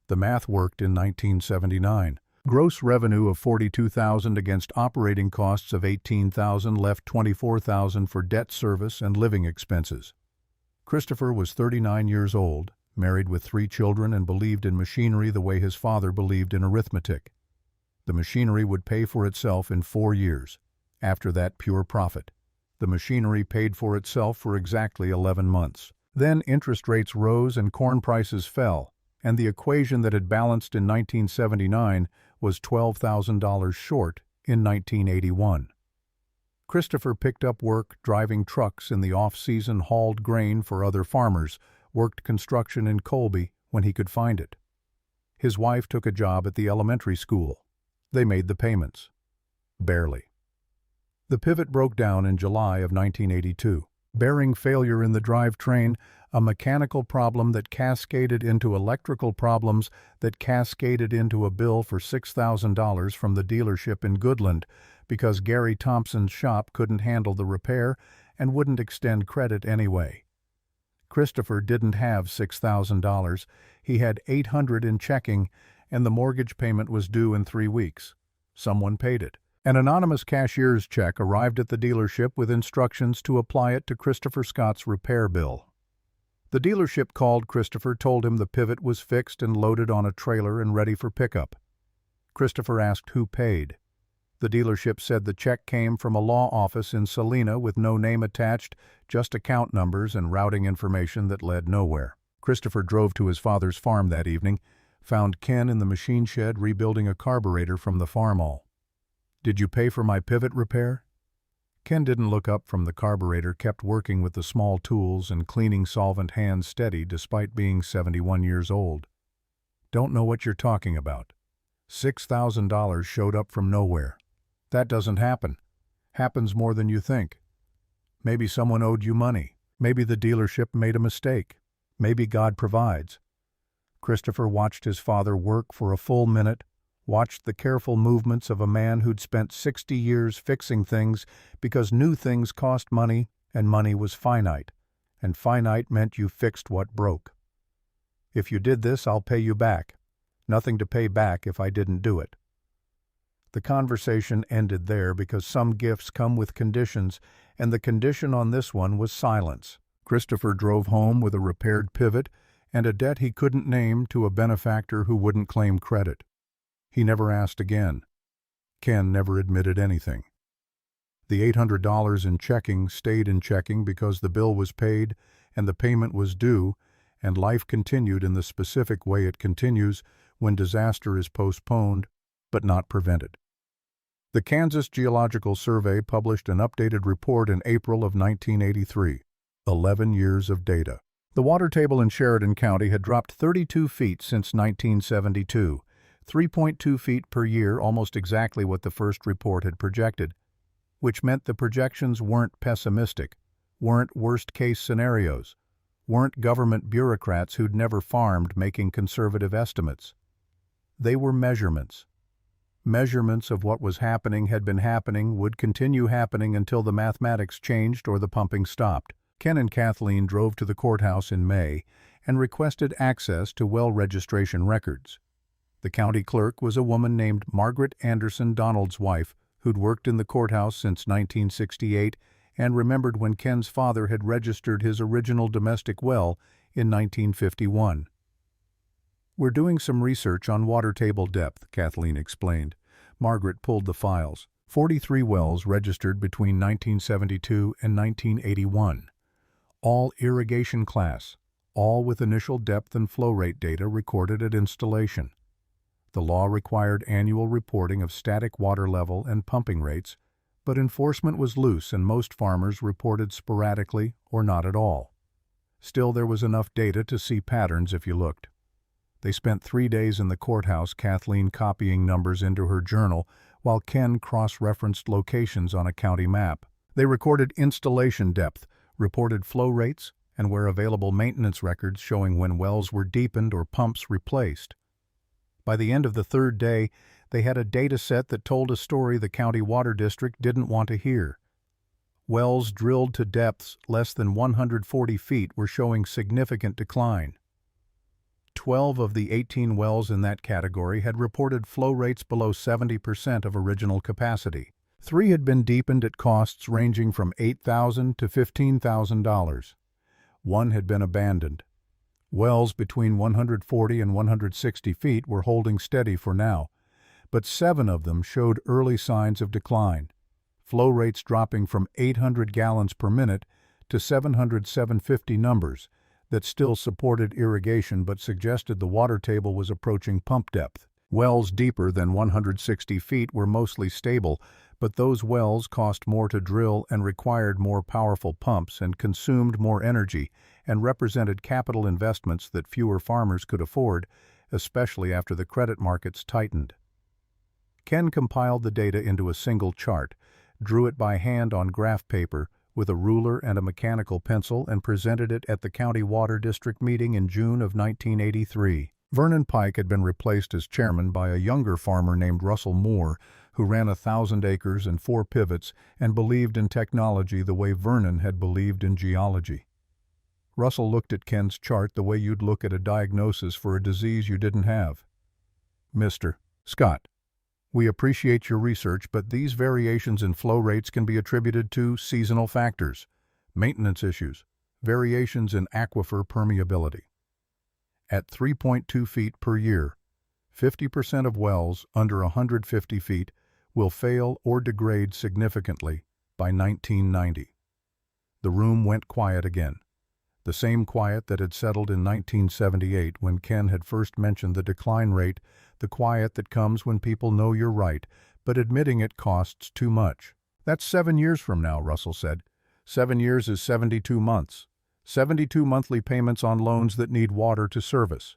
S1: The math worked in 1979. Gross revenue of $42,000 against operating costs of $18,000 left $24,000 for debt service and living expenses. Christopher was 39 years old, married with 3 children, and believed in machinery the way his father believed in arithmetic. The machinery would pay for itself in 4 years. After that, pure profit. The machinery paid for itself for exactly 11 months. Then interest rates rose and corn prices fell, and the equation that had balanced in 1979 was $12,000 short in 1981. Christopher picked up work driving trucks in the off-season, hauled grain for other farmers, worked construction in Colby when he could find it. His wife took a job at the elementary school. They made the payments. Barely. The pivot broke down in July of 1982. Bearing failure in the drivetrain, a mechanical problem that cascaded into electrical problems that cascaded into a bill for $6,000 from the dealership in Goodland because Gary Thompson's shop couldn't handle the repair and wouldn't extend credit anyway. Christopher didn't have $6,000. He had $800 in checking, and the mortgage payment was due in 3 weeks. Someone paid it. An anonymous cashier's check arrived at the dealership with instructions to apply it to Christopher Scott's repair bill. The dealership called Christopher, told him the pivot was fixed and loaded on a trailer and ready for pickup. Christopher asked who paid. The dealership said the check came from a law office in Salina with no name attached, just account numbers and routing information that led nowhere. Christopher drove to his father's farm that evening, found Ken in the machine shed rebuilding a carburetor from the farmall. "Did you pay for my pivot repair?" Ken didn't look up from the carburetor, kept working with the small tools and cleaning solvent hands steady despite being 71 years old. "Don't know what you're talking about. $6,000 showed up from nowhere. That doesn't happen. Happens more than you think. Maybe someone owed you money. Maybe the dealership made a mistake. Maybe God provides." Christopher watched his father work for a full minute, watched the careful movements of a man who'd spent 60 years fixing things because new things cost money and money was finite, and finite meant you fixed what broke. "If you did this, I'll pay you back. Nothing to pay back if I didn't do it." The conversation ended there because some gifts come with conditions, and the condition on this one was silence. Christopher drove home with a repaired pivot and a debt he couldn't name to a benefactor who wouldn't claim credit. He never asked again. Ken never admitted anything. The $800 in checking stayed in checking because the bill was paid and the payment was due, and life continued in the specific way it continues when disaster is postponed but not prevented. The Kansas Geological Survey published an updated report in April of 1983, 11 years of data. The water table in Sheridan County had dropped 32 feet since 1972, 3.2 feet per year, almost exactly what the first report had projected, which meant the projections weren't pessimistic, weren't worst-case scenarios, weren't government bureaucrats who'd never farmed making conservative estimates. They were measurements. Measurements of what was happening, had been happening, would continue happening until the mathematics changed or the pumping stopped. Ken and Kathleen drove to the courthouse in May and requested access to well registration records. The county clerk was a woman named Margaret Anderson, Donald's wife, who'd worked in the courthouse since 1968 and remembered when Ken's father had registered his original domestic well in 1951. "We're doing some research on water table depth," Kathleen explained. Margaret pulled the files. 43 wells registered between 1972 and 1981. All irrigation class, all with initial depth and flow rate data recorded at installation. The law required annual reporting of static water level and pumping rates, but enforcement was loose and most farmers reported sporadically or not at all. Still, there was enough data to see patterns if you looked. They spent 3 days in the courthouse, Kathleen copying numbers into her journal while Ken cross-referenced locations on a county map. They recorded installation depth, reported flow rates, and where available maintenance records showing when wells were deepened or pumps replaced. By the end of the third day, they had a data set that told a story the county water district didn't want to hear. Wells drilled to depths less than 140 feet were showing significant decline. 12 of the 18 wells in that category had reported flow rates below 70% of original capacity. 3 had been deepened at costs ranging from $8,000 to $15,000. 1 had been abandoned. Wells between 140 and 160 feet were holding steady for now, but 7 of them showed early signs of decline, flow rates dropping from 800 gallons per minute to 700-750 numbers that still supported irrigation but suggested the water table was approaching pump depth. Wells deeper than 160 feet were mostly stable, but those wells cost more to drill and required more powerful pumps and consumed more energy and represented capital investments that fewer farmers could afford, especially after the credit markets tightened. Ken compiled the data into a single chart, drew it by hand on graph paper with a ruler and a mechanical pencil, and presented it at the County Water District meeting in June of 1983. Vernon Pike had been replaced as chairman by a younger farmer named Russell Moore, who ran 1,000 acres and 4 pivots and believed in technology the way Vernon had believed in geology. Russell looked at Ken's chart the way you'd look at a diagnosis for a disease you didn't have. "Mr. Scott, We appreciate your research, but these variations in flow rates can be attributed to seasonal factors, maintenance issues, variations in aquifer permeability. At 3.2 feet per year, 50% of wells under 150 feet will fail or degrade significantly by 1990. The room went quiet again. The same quiet that had settled in 1978 when Ken had first mentioned the decline rate, the quiet that comes when people know you're right, but admitting it costs too much. That's 7 years from now, Russell said. 7 years is 72 months. 72 monthly payments on loans that need water to service.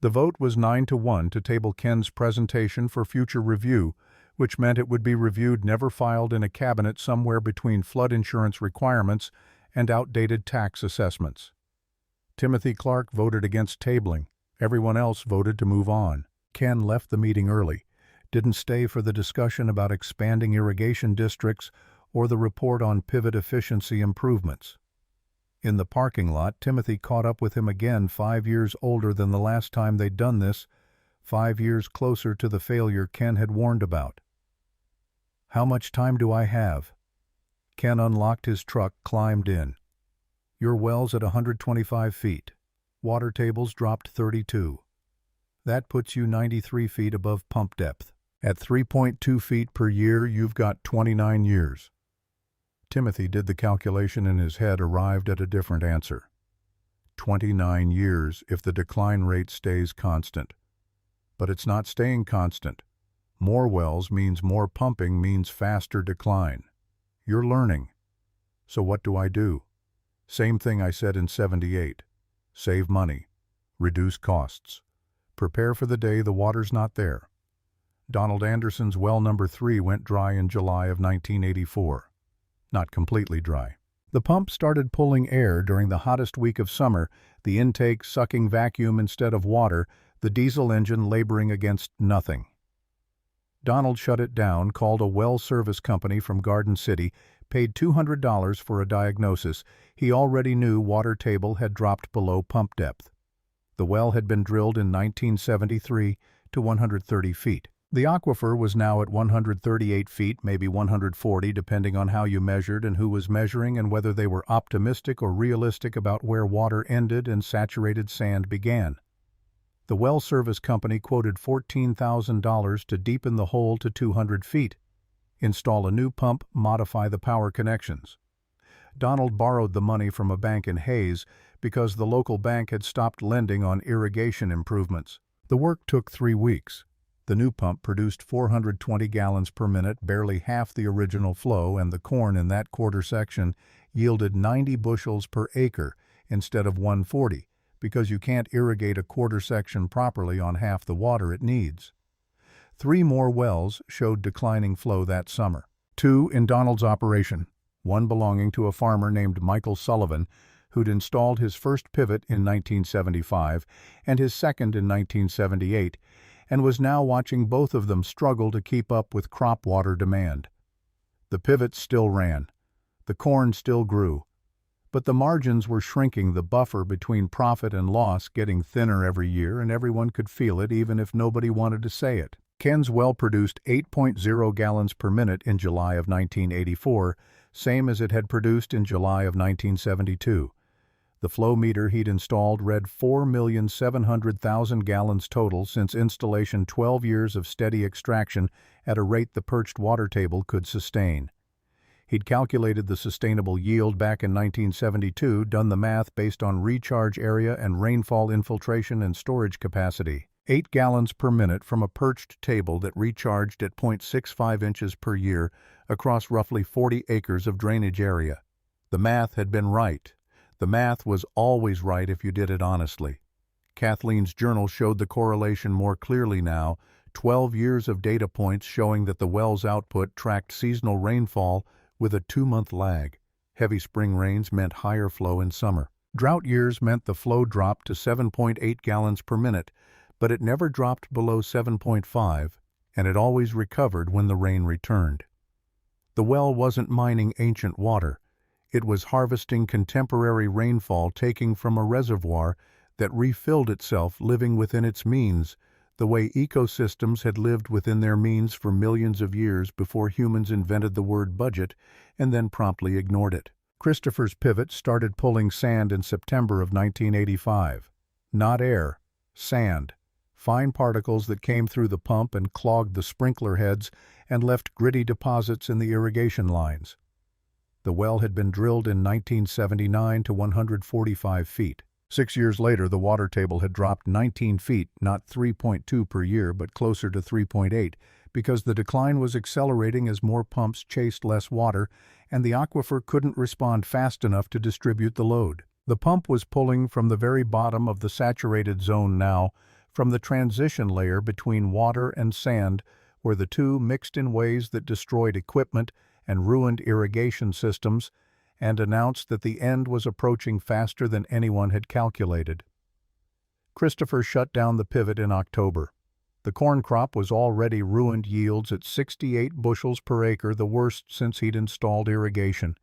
S1: The vote was 9-1 to table Ken's presentation for future review, which meant it would be reviewed, never filed in a cabinet somewhere between flood insurance requirements and outdated tax assessments. Timothy Clark voted against tabling. Everyone else voted to move on. Ken left the meeting early, didn't stay for the discussion about expanding irrigation districts or the report on pivot efficiency improvements. In the parking lot, Timothy caught up with him again, 5 years older than the last time they'd done this, 5 years closer to the failure Ken had warned about. "How much time do I have?" Ken unlocked his truck, climbed in. "Your well's at 125 feet. Water table's dropped 32. That puts you 93 feet above pump depth. At 3.2 feet per year, you've got 29 years. Timothy did the calculation in his head, arrived at a different answer. 29 years if the decline rate stays constant. But it's not staying constant. More wells means more pumping means faster decline. You're learning. So what do I do? Same thing I said in 78. Save money. Reduce costs. Prepare for the day the water's not there. Donald Anderson's well number 3 went dry in July of 1984. Not completely dry. The pump started pulling air during the hottest week of summer, the intake sucking vacuum instead of water, the diesel engine laboring against nothing. Donald shut it down, called a well service company from Garden City, paid $200 for a diagnosis. He already knew water table had dropped below pump depth. The well had been drilled in 1973 to 130 feet. The aquifer was now at 138 feet, maybe 140, depending on how you measured and who was measuring and whether they were optimistic or realistic about where water ended and saturated sand began. The well service company quoted $14,000 to deepen the hole to 200 feet, install a new pump, modify the power connections. Donald borrowed the money from a bank in Hayes because the local bank had stopped lending on irrigation improvements. The work took 3 weeks. The new pump produced 420 gallons per minute, barely half the original flow, and the corn in that quarter section yielded 90 bushels per acre instead of 140, because you can't irrigate a quarter section properly on half the water it needs. 3 more wells showed declining flow that summer. 2 in Donald's operation, one belonging to a farmer named Michael Sullivan, who'd installed his first pivot in 1975 and his second in 1978, and was now watching both of them struggle to keep up with crop water demand. The pivots still ran. The corn still grew. But the margins were shrinking, the buffer between profit and loss getting thinner every year, and everyone could feel it even if nobody wanted to say it. Ken's well produced 8.0 gallons per minute in July of 1984, same as it had produced in July of 1972. The flow meter he'd installed read 4,700,000 gallons total since installation, 12 years of steady extraction at a rate the perched water table could sustain. He'd calculated the sustainable yield back in 1972, done the math based on recharge area and rainfall infiltration and storage capacity. 8 gallons per minute from a perched table that recharged at 0.65 inches per year across roughly 40 acres of drainage area. The math had been right. The math was always right if you did it honestly. Kathleen's journal showed the correlation more clearly now, 12 years of data points showing that the well's output tracked seasonal rainfall with a 2-month lag. Heavy spring rains meant higher flow in summer. Drought years meant the flow dropped to 7.8 gallons per minute, but it never dropped below 7.5, and it always recovered when the rain returned. The well wasn't mining ancient water. It was harvesting contemporary rainfall taking from a reservoir that refilled itself, living within its means, the way ecosystems had lived within their means for millions of years before humans invented the word budget and then promptly ignored it. Christopher's pivot started pulling sand in September of 1985. Not air, sand. Fine particles that came through the pump and clogged the sprinkler heads and left gritty deposits in the irrigation lines. The well had been drilled in 1979 to 145 feet. 6 years later, the water table had dropped 19 feet, not 3.2 per year, but closer to 3.8, because the decline was accelerating as more pumps chased less water, and the aquifer couldn't respond fast enough to distribute the load. The pump was pulling from the very bottom of the saturated zone now, from the transition layer between water and sand, where the two mixed in ways that destroyed equipment and ruined irrigation systems, and announced that the end was approaching faster than anyone had calculated. Christopher shut down the pivot in October. The corn crop was already ruined yields at 68 bushels per acre, the worst since he'd installed irrigation.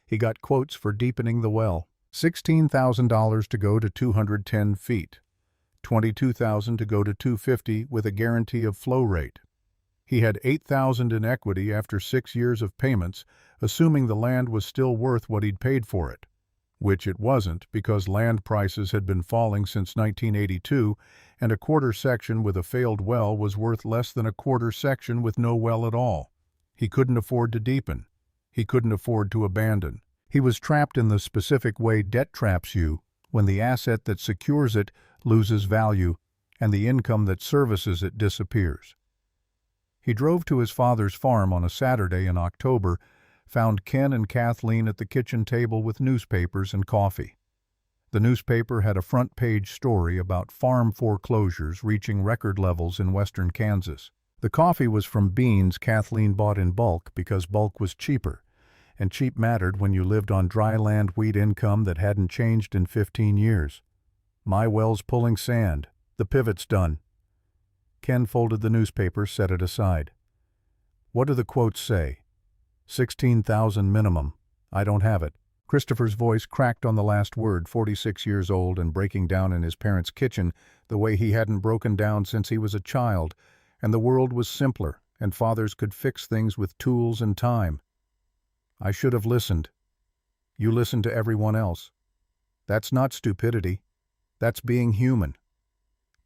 S1: He got quotes for deepening the well. $16,000 to go to 210 feet. $22,000 to go to 250 with a guarantee of flow rate. He had $8,000 in equity after 6 years of payments, assuming the land was still worth what he'd paid for it, which it wasn't because land prices had been falling since 1982, and a quarter section with a failed well was worth less than a quarter section with no well at all. He couldn't afford to deepen. He couldn't afford to abandon. He was trapped in the specific way debt traps you, when the asset that secures it loses value and the income that services it disappears. He drove to his father's farm on a Saturday in October, found Ken and Kathleen at the kitchen table with newspapers and coffee. The newspaper had a front-page story about farm foreclosures reaching record levels in western Kansas. The coffee was from beans Kathleen bought in bulk because bulk was cheaper, and cheap mattered when you lived on dry land wheat income that hadn't changed in 15 years. My well's pulling sand. The pivot's done. Ken folded the newspaper, set it aside. What do the quotes say? 16,000 minimum. I don't have it. Christopher's voice cracked on the last word, 46 years old and breaking down in his parents' kitchen the way he hadn't broken down since he was a child, and the world was simpler, and fathers could fix things with tools and time. I should have listened. You listened to everyone else. That's not stupidity. That's being human.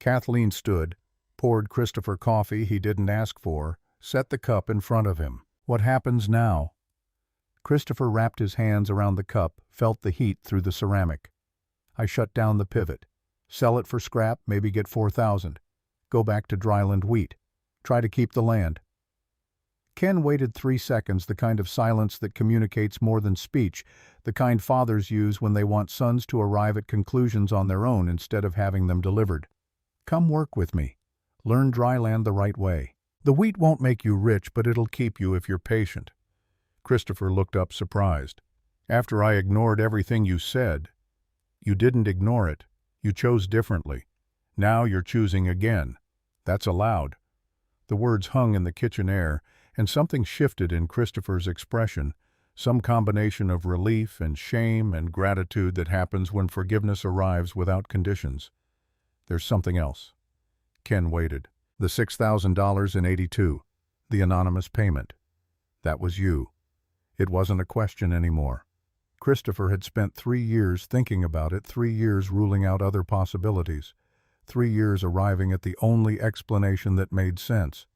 S1: Kathleen stood, poured Christopher coffee he didn't ask for, set the cup in front of him. What happens now? Christopher wrapped his hands around the cup, felt the heat through the ceramic. I shut down the pivot. Sell it for scrap, maybe get 4,000. Go back to dryland wheat. Try to keep the land. Ken waited 3 seconds, the kind of silence that communicates more than speech, the kind fathers use when they want sons to arrive at conclusions on their own instead of having them delivered. Come work with me. Learn dryland the right way. The wheat won't make you rich, but it'll keep you if you're patient. Christopher looked up surprised. After I ignored everything you said. You didn't ignore it. You chose differently. Now you're choosing again. That's allowed. The words hung in the kitchen air, and something shifted in Christopher's expression, some combination of relief and shame and gratitude that happens when forgiveness arrives without conditions. There's something else. Ken waited. The $6,000 in '82. The anonymous payment. That was you. It wasn't a question anymore. Christopher had spent 3 years thinking about it, 3 years ruling out other possibilities, 3 years arriving at the only explanation that made sense.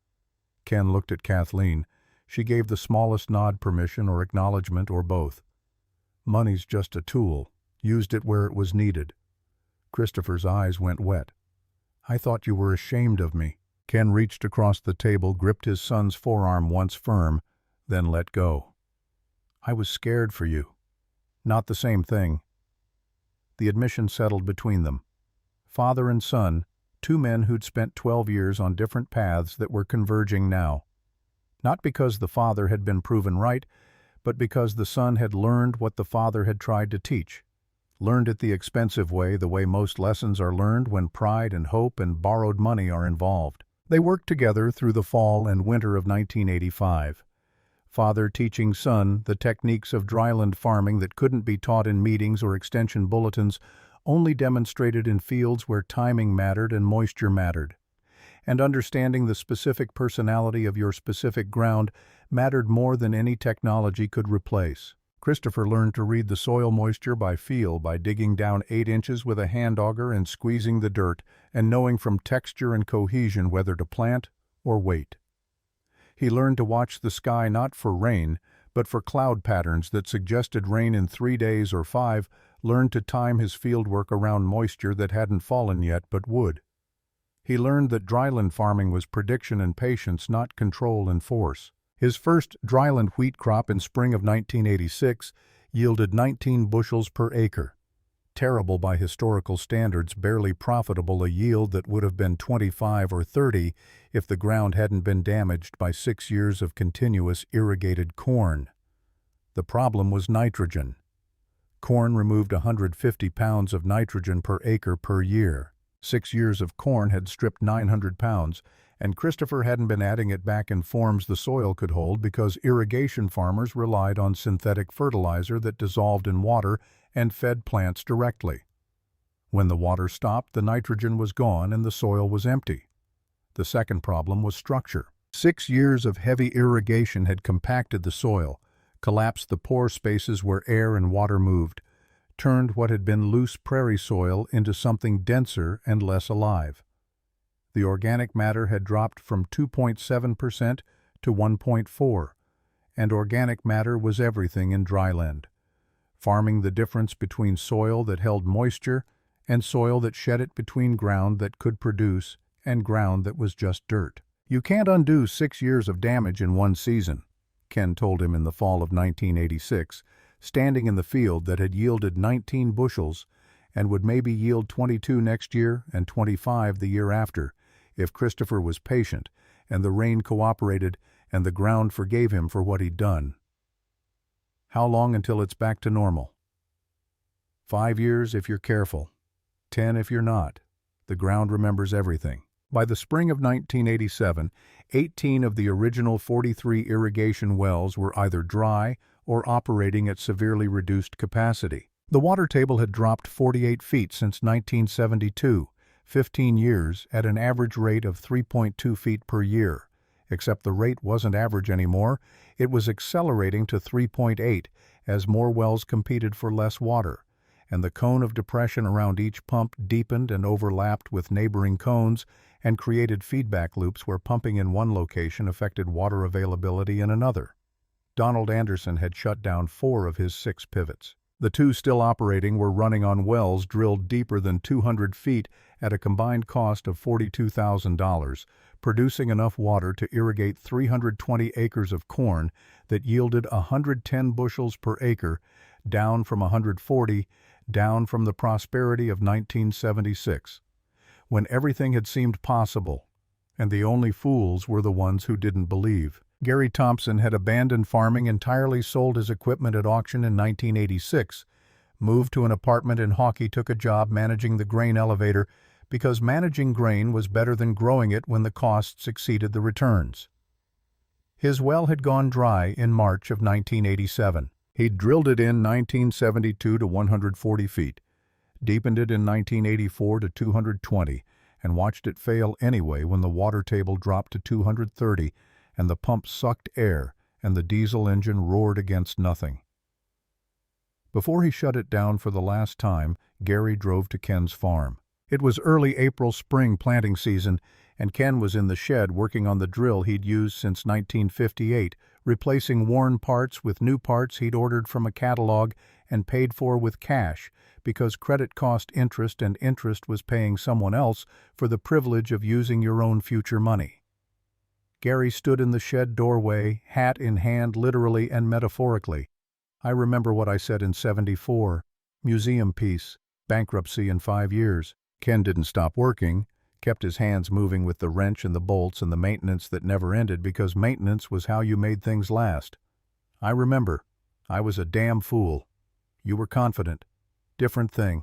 S1: Ken looked at Kathleen. She gave the smallest nod, permission or acknowledgement or both. Money's just a tool. Used it where it was needed. Christopher's eyes went wet. I thought you were ashamed of me. Ken reached across the table, gripped his son's forearm once firm, then let go. I was scared for you. Not the same thing. The admission settled between them. Father and son, 2 men who'd spent 12 years on different paths that were converging now. Not because the father had been proven right, but because the son had learned what the father had tried to teach. Learned it the expensive way, the way most lessons are learned when pride and hope and borrowed money are involved. They worked together through the fall and winter of 1985. Father teaching son the techniques of dryland farming that couldn't be taught in meetings or extension bulletins, only demonstrated in fields where timing mattered and moisture mattered. and understanding the specific personality of your specific ground mattered more than any technology could replace. Christopher learned to read the soil moisture by feel by digging down 8 inches with a hand auger and squeezing the dirt, and knowing from texture and cohesion whether to plant or wait. He learned to watch the sky not for rain, but for cloud patterns that suggested rain in 3 days or 5, learned to time his fieldwork around moisture that hadn't fallen yet but would. He learned that dryland farming was prediction and patience, not control and force. His first dryland wheat crop in spring of 1986 yielded 19 bushels per acre. Terrible by historical standards, barely profitable, a yield that would have been 25 or 30 if the ground hadn't been damaged by 6 years of continuous irrigated corn. The problem was nitrogen. Corn removed 150 pounds of nitrogen per acre per year. 6 years of corn had stripped 900 pounds, and Christopher hadn't been adding it back in forms the soil could hold because irrigation farmers relied on synthetic fertilizer that dissolved in water and fed plants directly. When the water stopped, the nitrogen was gone and the soil was empty. The second problem was structure. 6 years of heavy irrigation had compacted the soil, collapsed the pore spaces where air and water moved, turned what had been loose prairie soil into something denser and less alive. The organic matter had dropped from 2.7% to 1.4%, and organic matter was everything in dryland, farming the difference between soil that held moisture and soil that shed it, between ground that could produce and ground that was just dirt. "You can't undo 6 years of damage in one season," Ken told him in the fall of 1986, standing in the field that had yielded 19 bushels and would maybe yield 22 next year and 25 the year after, if Christopher was patient and the rain cooperated and the ground forgave him for what he'd done. "How long until it's back to normal?" 5 years if you're careful. 10 if you're not. The ground remembers everything. By the spring of 1987, 18 of the original 43 irrigation wells were either dry or operating at severely reduced capacity. The water table had dropped 48 feet since 1972, 15 years, at an average rate of 3.2 feet per year. Except the rate wasn't average anymore, it was accelerating to 3.8 as more wells competed for less water, and the cone of depression around each pump deepened and overlapped with neighboring cones and created feedback loops where pumping in one location affected water availability in another. Donald Anderson had shut down 4 of his 6 pivots. The 2 still operating were running on wells drilled deeper than 200 feet at a combined cost of $42,000, producing enough water to irrigate 320 acres of corn that yielded 110 bushels per acre, down from 140, down from the prosperity of 1976, when everything had seemed possible, and the only fools were the ones who didn't believe. Gary Thompson had abandoned farming, entirely sold his equipment at auction in 1986, moved to an apartment in Hawkey, took a job managing the grain elevator because managing grain was better than growing it when the costs exceeded the returns. His well had gone dry in March of 1987. He'd drilled it in 1972 to 140 feet, deepened it in 1984 to 220, and watched it fail anyway when the water table dropped to 230 and the pump sucked air and the diesel engine roared against nothing. Before he shut it down for the last time, Gary drove to Ken's farm. It was early April-spring planting season, and Ken was in the shed working on the drill he'd used since 1958, replacing worn parts with new parts he'd ordered from a catalog and paid for with cash, because credit cost interest and interest was paying someone else for the privilege of using your own future money. Gary stood in the shed doorway, hat in hand, literally and metaphorically. "I remember what I said in '74. Museum piece. Bankruptcy in 5 years. Ken didn't stop working, kept his hands moving with the wrench and the bolts and the maintenance that never ended, because maintenance was how you made things last. "I remember. I was a damn fool. You were confident. Different thing."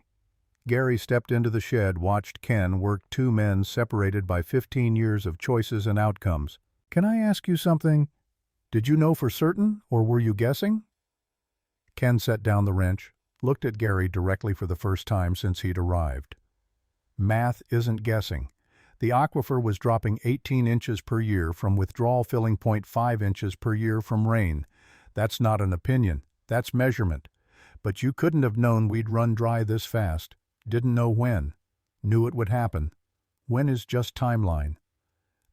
S1: Gary stepped into the shed, watched Ken work 2 men separated by 15 years of choices and outcomes. "Can I ask you something? Did you know for certain, or were you guessing?" Ken set down the wrench, looked at Gary directly for the first time since he'd arrived. "Math isn't guessing. The aquifer was dropping 18 inches per year from withdrawal, filling 0.5 inches per year from rain. That's not an opinion, that's measurement. But you couldn't have known we'd run dry this fast. Didn't know when. Knew it would happen. When is just timeline.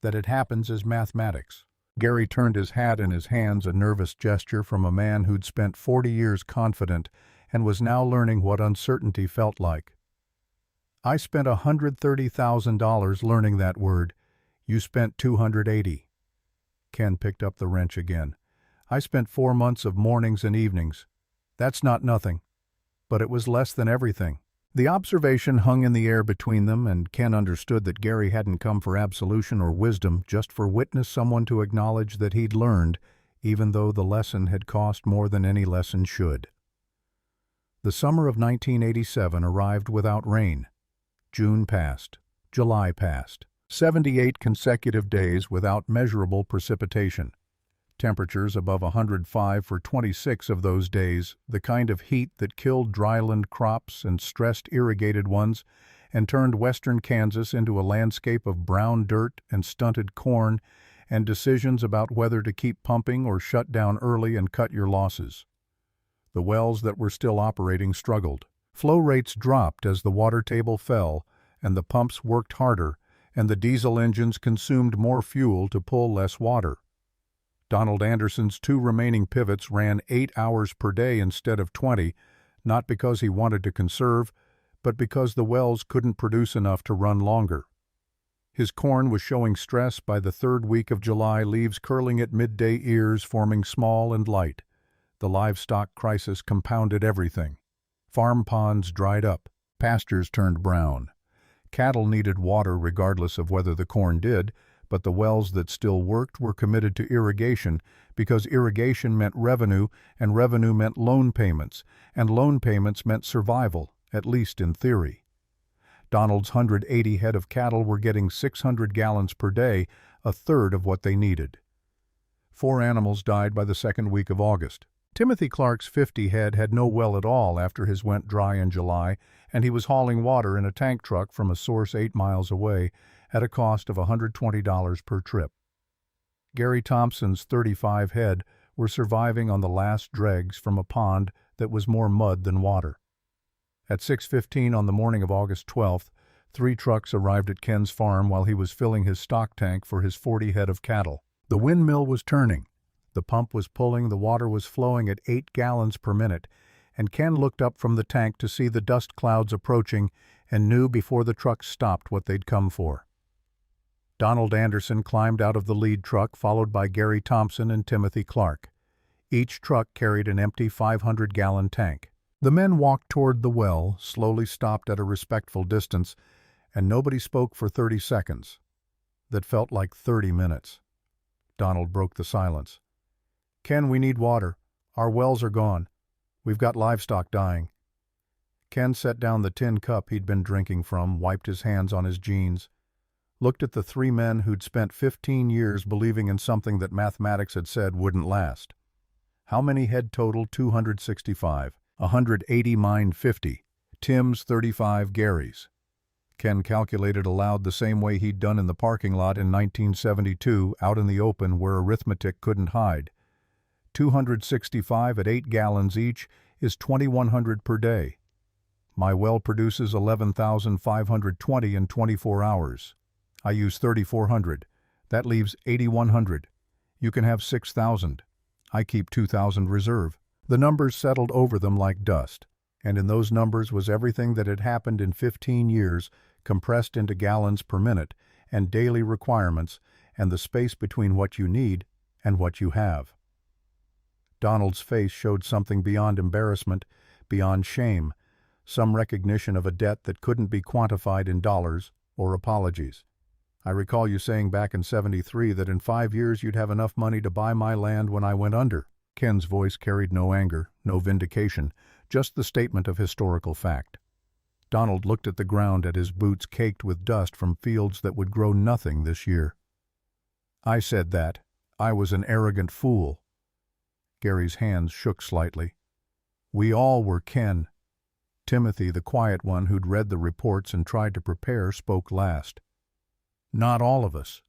S1: That it happens is mathematics. Gary turned his hat in his hands, a nervous gesture from a man who'd spent 40 years confident and was now learning what uncertainty felt like. I spent $130,000 learning that word. You spent $280,000. Ken picked up the wrench again. I spent 4 months of mornings and evenings. That's not nothing. But it was less than everything. The observation hung in the air between them, and Ken understood that Gary hadn't come for absolution or wisdom, just for witness someone to acknowledge that he'd learned, even though the lesson had cost more than any lesson should. The summer of 1987 arrived without rain. June passed. July passed. 78 consecutive days without measurable precipitation. Temperatures above 105 for 26 of those days, the kind of heat that killed dryland crops and stressed irrigated ones and turned western Kansas into a landscape of brown dirt and stunted corn and decisions about whether to keep pumping or shut down early and cut your losses. The wells that were still operating struggled. Flow rates dropped as the water table fell, and the pumps worked harder, and the diesel engines consumed more fuel to pull less water. Donald Anderson's 2 remaining pivots ran 8 hours per day instead of 20, not because he wanted to conserve, but because the wells couldn't produce enough to run longer. His corn was showing stress by the 3rd week of July, leaves curling at midday, ears forming small and light. The livestock crisis compounded everything. Farm ponds dried up. Pastures turned brown. Cattle needed water regardless of whether the corn did, but the wells that still worked were committed to irrigation because irrigation meant revenue, and revenue meant loan payments, and loan payments meant survival, at least in theory. Donald's 180 head of cattle were getting 600 gallons per day, a third of what they needed. 4 animals died by the 2nd week of August. Timothy Clark's 50 head had no well at all after his went dry in July, and he was hauling water in a tank truck from a source 8 miles away at a cost of $120 per trip. Gary Thompson's 35 head were surviving on the last dregs from a pond that was more mud than water. At 6:15 on the morning of August 12th, 3 trucks arrived at Ken's farm while he was filling his stock tank for his 40 head of cattle. The windmill was turning. The pump was pulling, the water was flowing at 8 gallons per minute, and Ken looked up from the tank to see the dust clouds approaching and knew before the trucks stopped what they'd come for. Donald Anderson climbed out of the lead truck, followed by Gary Thompson and Timothy Clark. Each truck carried an empty 500-gallon tank. The men walked toward the well, slowly stopped at a respectful distance, and nobody spoke for 30 seconds. That felt like 30 minutes. Donald broke the silence. "Ken, we need water. Our wells are gone. We've got livestock dying." Ken set down the tin cup he'd been drinking from, wiped his hands on his jeans, looked at the 3 men who'd spent 15 years believing in something that mathematics had said wouldn't last. How many head total? 265. 180 mine 50. Tim's 35, Gary's. Ken calculated aloud the same way he'd done in the parking lot in 1972, out in the open where arithmetic couldn't hide. 265 at 8 gallons each is 2,100 per day. My well produces 11,520 in 24 hours. I use 3,400. That leaves 8,100. You can have 6,000. I keep 2,000 reserve. The numbers settled over them like dust, and in those numbers was everything that had happened in 15 years, compressed into gallons per minute, and daily requirements, and the space between what you need and what you have. Donald's face showed something beyond embarrassment, beyond shame, some recognition of a debt that couldn't be quantified in dollars or apologies. "I recall you saying back in '73 that in 5 years you'd have enough money to buy my land when I went under." Ken's voice carried no anger, no vindication, just the statement of historical fact. Donald looked at the ground, at his boots caked with dust from fields that would grow nothing this year. "I said that. I was an arrogant fool." Gary's hands shook slightly. "We all were, Ken." Timothy, the quiet one who'd read the reports and tried to prepare, spoke last. Not all of us.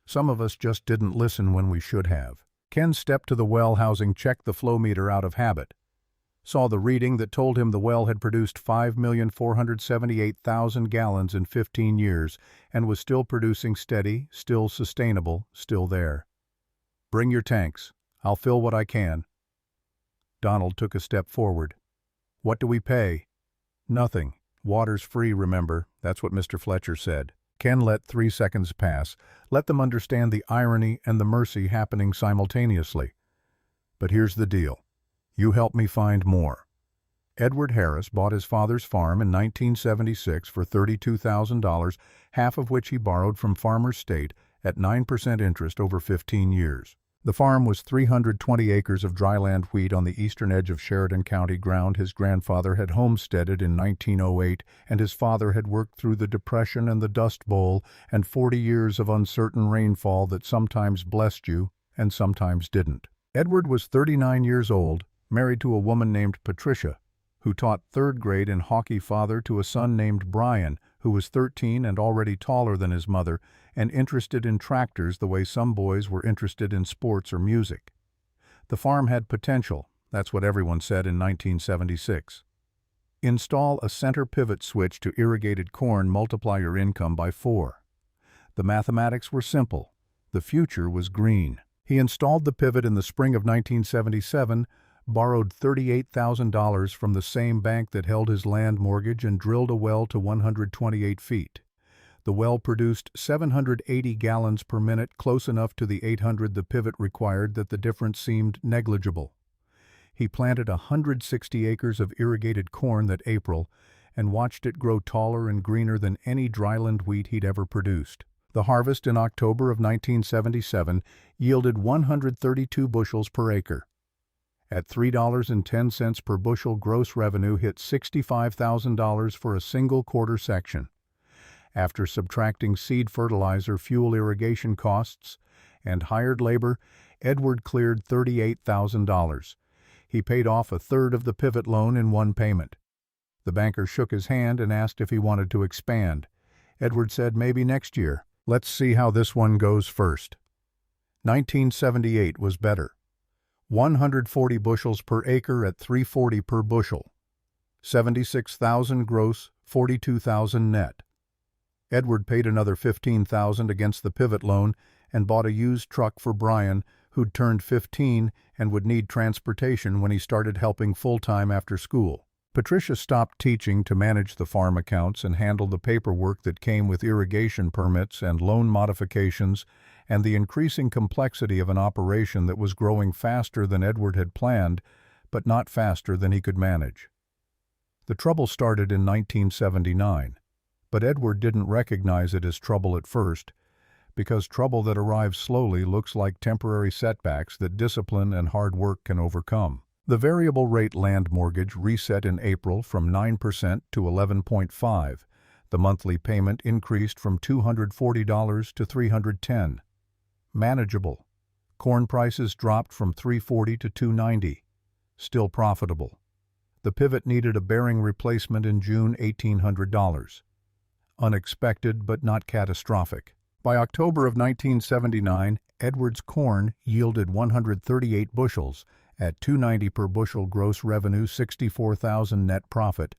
S1: Some of us just didn't listen when we should have. Ken stepped to the well housing, checked the flow meter out of habit, saw the reading that told him the well had produced 5,478,000 gallons in 15 years and was still producing steady, still sustainable, still there. "Bring your tanks. I'll fill what I can." Donald took a step forward. "What do we pay?" "Nothing. Water's free, remember. That's what Mr. Fletcher said." Ken let 3 seconds pass, let them understand the irony and the mercy happening simultaneously. "But here's the deal. You help me find more." Edward Harris bought his father's farm in 1976 for $32,000, half of which he borrowed from Farmers State at 9% interest over 15 years. The farm was 320 acres of dryland wheat on the eastern edge of Sheridan County ground his grandfather had homesteaded in 1908, and his father had worked through the Depression and the Dust Bowl and 40 years of uncertain rainfall that sometimes blessed you and sometimes didn't. Edward was 39 years old, married to a woman named Patricia, who taught 3rd grade in hockey, father to a son named Brian, who was 13 and already taller than his mother, and interested in tractors the way some boys were interested in sports or music. The farm had potential, that's what everyone said in 1976. Install a center pivot switch to irrigated corn, multiply your income by 4. The mathematics were simple. The future was green. He installed the pivot in the spring of 1977, borrowed $38,000 from the same bank that held his land mortgage, and drilled a well to 128 feet. The well produced 780 gallons per minute, close enough to the 800 the pivot required that the difference seemed negligible. He planted 160 acres of irrigated corn that April and watched it grow taller and greener than any dryland wheat he'd ever produced. The harvest in October of 1977 yielded 132 bushels per acre. At $3.10 per bushel, gross revenue hit $65,000 for a single quarter section. After subtracting seed, fertilizer, fuel, irrigation costs, and hired labor, Edward cleared $38,000. He paid off a third of the pivot loan in one payment. The banker shook his hand and asked if he wanted to expand. Edward said, "Maybe next year. Let's see how this one goes first." 1978 was better. 140 bushels per acre at $3.40 per bushel. 76,000 gross, 42,000 net. Edward paid another $15,000 against the pivot loan and bought a used truck for Brian, who'd turned 15 and would need transportation when he started helping full-time after school. Patricia stopped teaching to manage the farm accounts and handle the paperwork that came with irrigation permits and loan modifications and the increasing complexity of an operation that was growing faster than Edward had planned, but not faster than he could manage. The trouble started in 1979. But Edward didn't recognize it as trouble at first, because trouble that arrives slowly looks like temporary setbacks that discipline and hard work can overcome. The variable rate land mortgage reset in April from 9% to 11.5%. The monthly payment increased from $240 to $310. Manageable. Corn prices dropped from $340 to $290. Still profitable. The pivot needed a bearing replacement in June, $1,800. Unexpected but not catastrophic. By October of 1979, Edward's corn yielded 138 bushels at $290 per bushel, gross revenue, $64,000 net profit,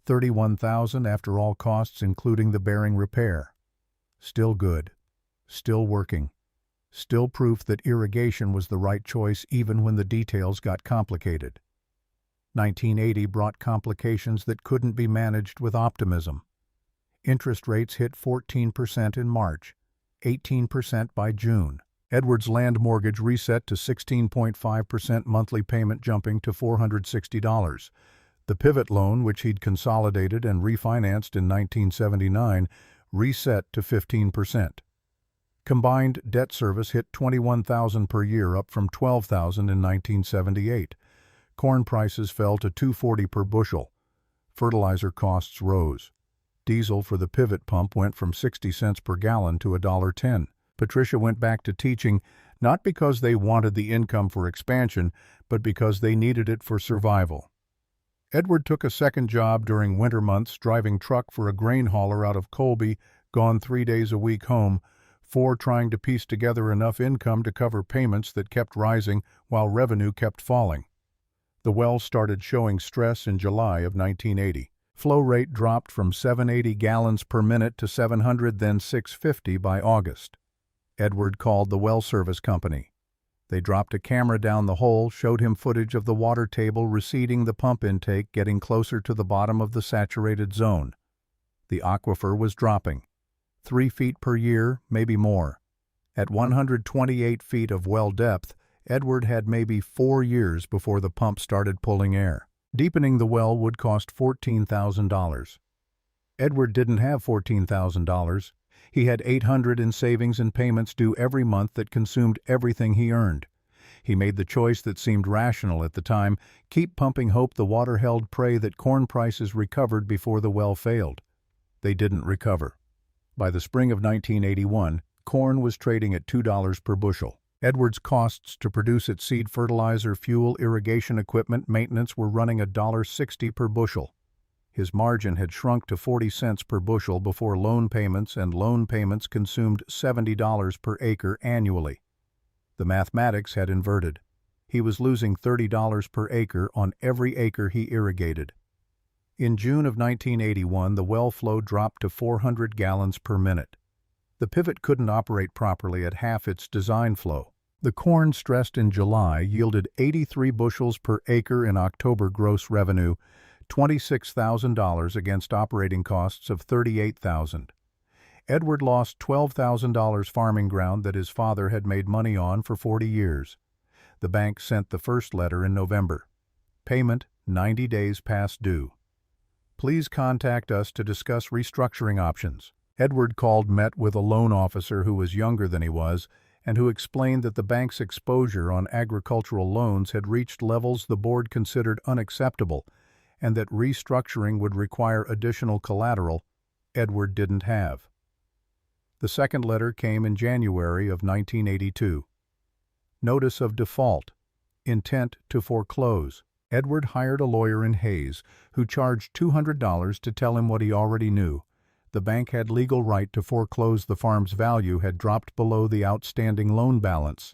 S1: $31,000 after all costs including the bearing repair. Still good. Still working. Still proof that irrigation was the right choice even when the details got complicated. 1980 brought complications that couldn't be managed with optimism. Interest rates hit 14% in March, 18% by June. Edward's land mortgage reset to 16.5%, monthly payment jumping to $460. The pivot loan, which he'd consolidated and refinanced in 1979, reset to 15%. Combined debt service hit $21,000 per year, up from $12,000 in 1978. Corn prices fell to $240 per bushel. Fertilizer costs rose. Diesel for the pivot pump went from 60 cents per gallon to $1.10. Patricia went back to teaching, not because they wanted the income for expansion, but because they needed it for survival. Edward took a second job during winter months, driving truck for a grain hauler out of Colby, gone 3 days a week home, 4 trying to piece together enough income to cover payments that kept rising while revenue kept falling. The well started showing stress in July of 1980. Flow rate dropped from 780 gallons per minute to 700, then 650 by August. Edward called the well service company. They dropped a camera down the hole, showed him footage of the water table receding, the pump intake getting closer to the bottom of the saturated zone. The aquifer was dropping. 3 feet per year, maybe more. At 128 feet of well depth, Edward had maybe 4 years before the pump started pulling air. Deepening the well would cost $14,000. Edward didn't have $14,000. He had $800 in savings and payments due every month that consumed everything he earned. He made the choice that seemed rational at the time: keep pumping, hope the water held, pray that corn prices recovered before the well failed. They didn't recover. By the spring of 1981, corn was trading at $2 per bushel. Edward's costs to produce its seed, fertilizer, fuel, irrigation equipment, maintenance were running $1.60 per bushel. His margin had shrunk to 40 cents per bushel before loan payments, and loan payments consumed $70 per acre annually. The mathematics had inverted. He was losing $30 per acre on every acre he irrigated. In June of 1981, the well flow dropped to 400 gallons per minute. The pivot couldn't operate properly at half its design flow. The corn stressed in July yielded 83 bushels per acre in October gross revenue, $26,000 against operating costs of $38,000. Edward lost $12,000 farming ground that his father had made money on for 40 years. The bank sent the first letter in November. Payment 90 days past due. Please contact us to discuss restructuring options. Edward met with a loan officer who was younger than he was, and who explained that the bank's exposure on agricultural loans had reached levels the board considered unacceptable, and that restructuring would require additional collateral Edward didn't have. The second letter came in January of 1982. Notice of default. Intent to foreclose. Edward hired a lawyer in Hayes, who charged $200 to tell him what he already knew. The bank had legal right to foreclose. The farm's value had dropped below the outstanding loan balance.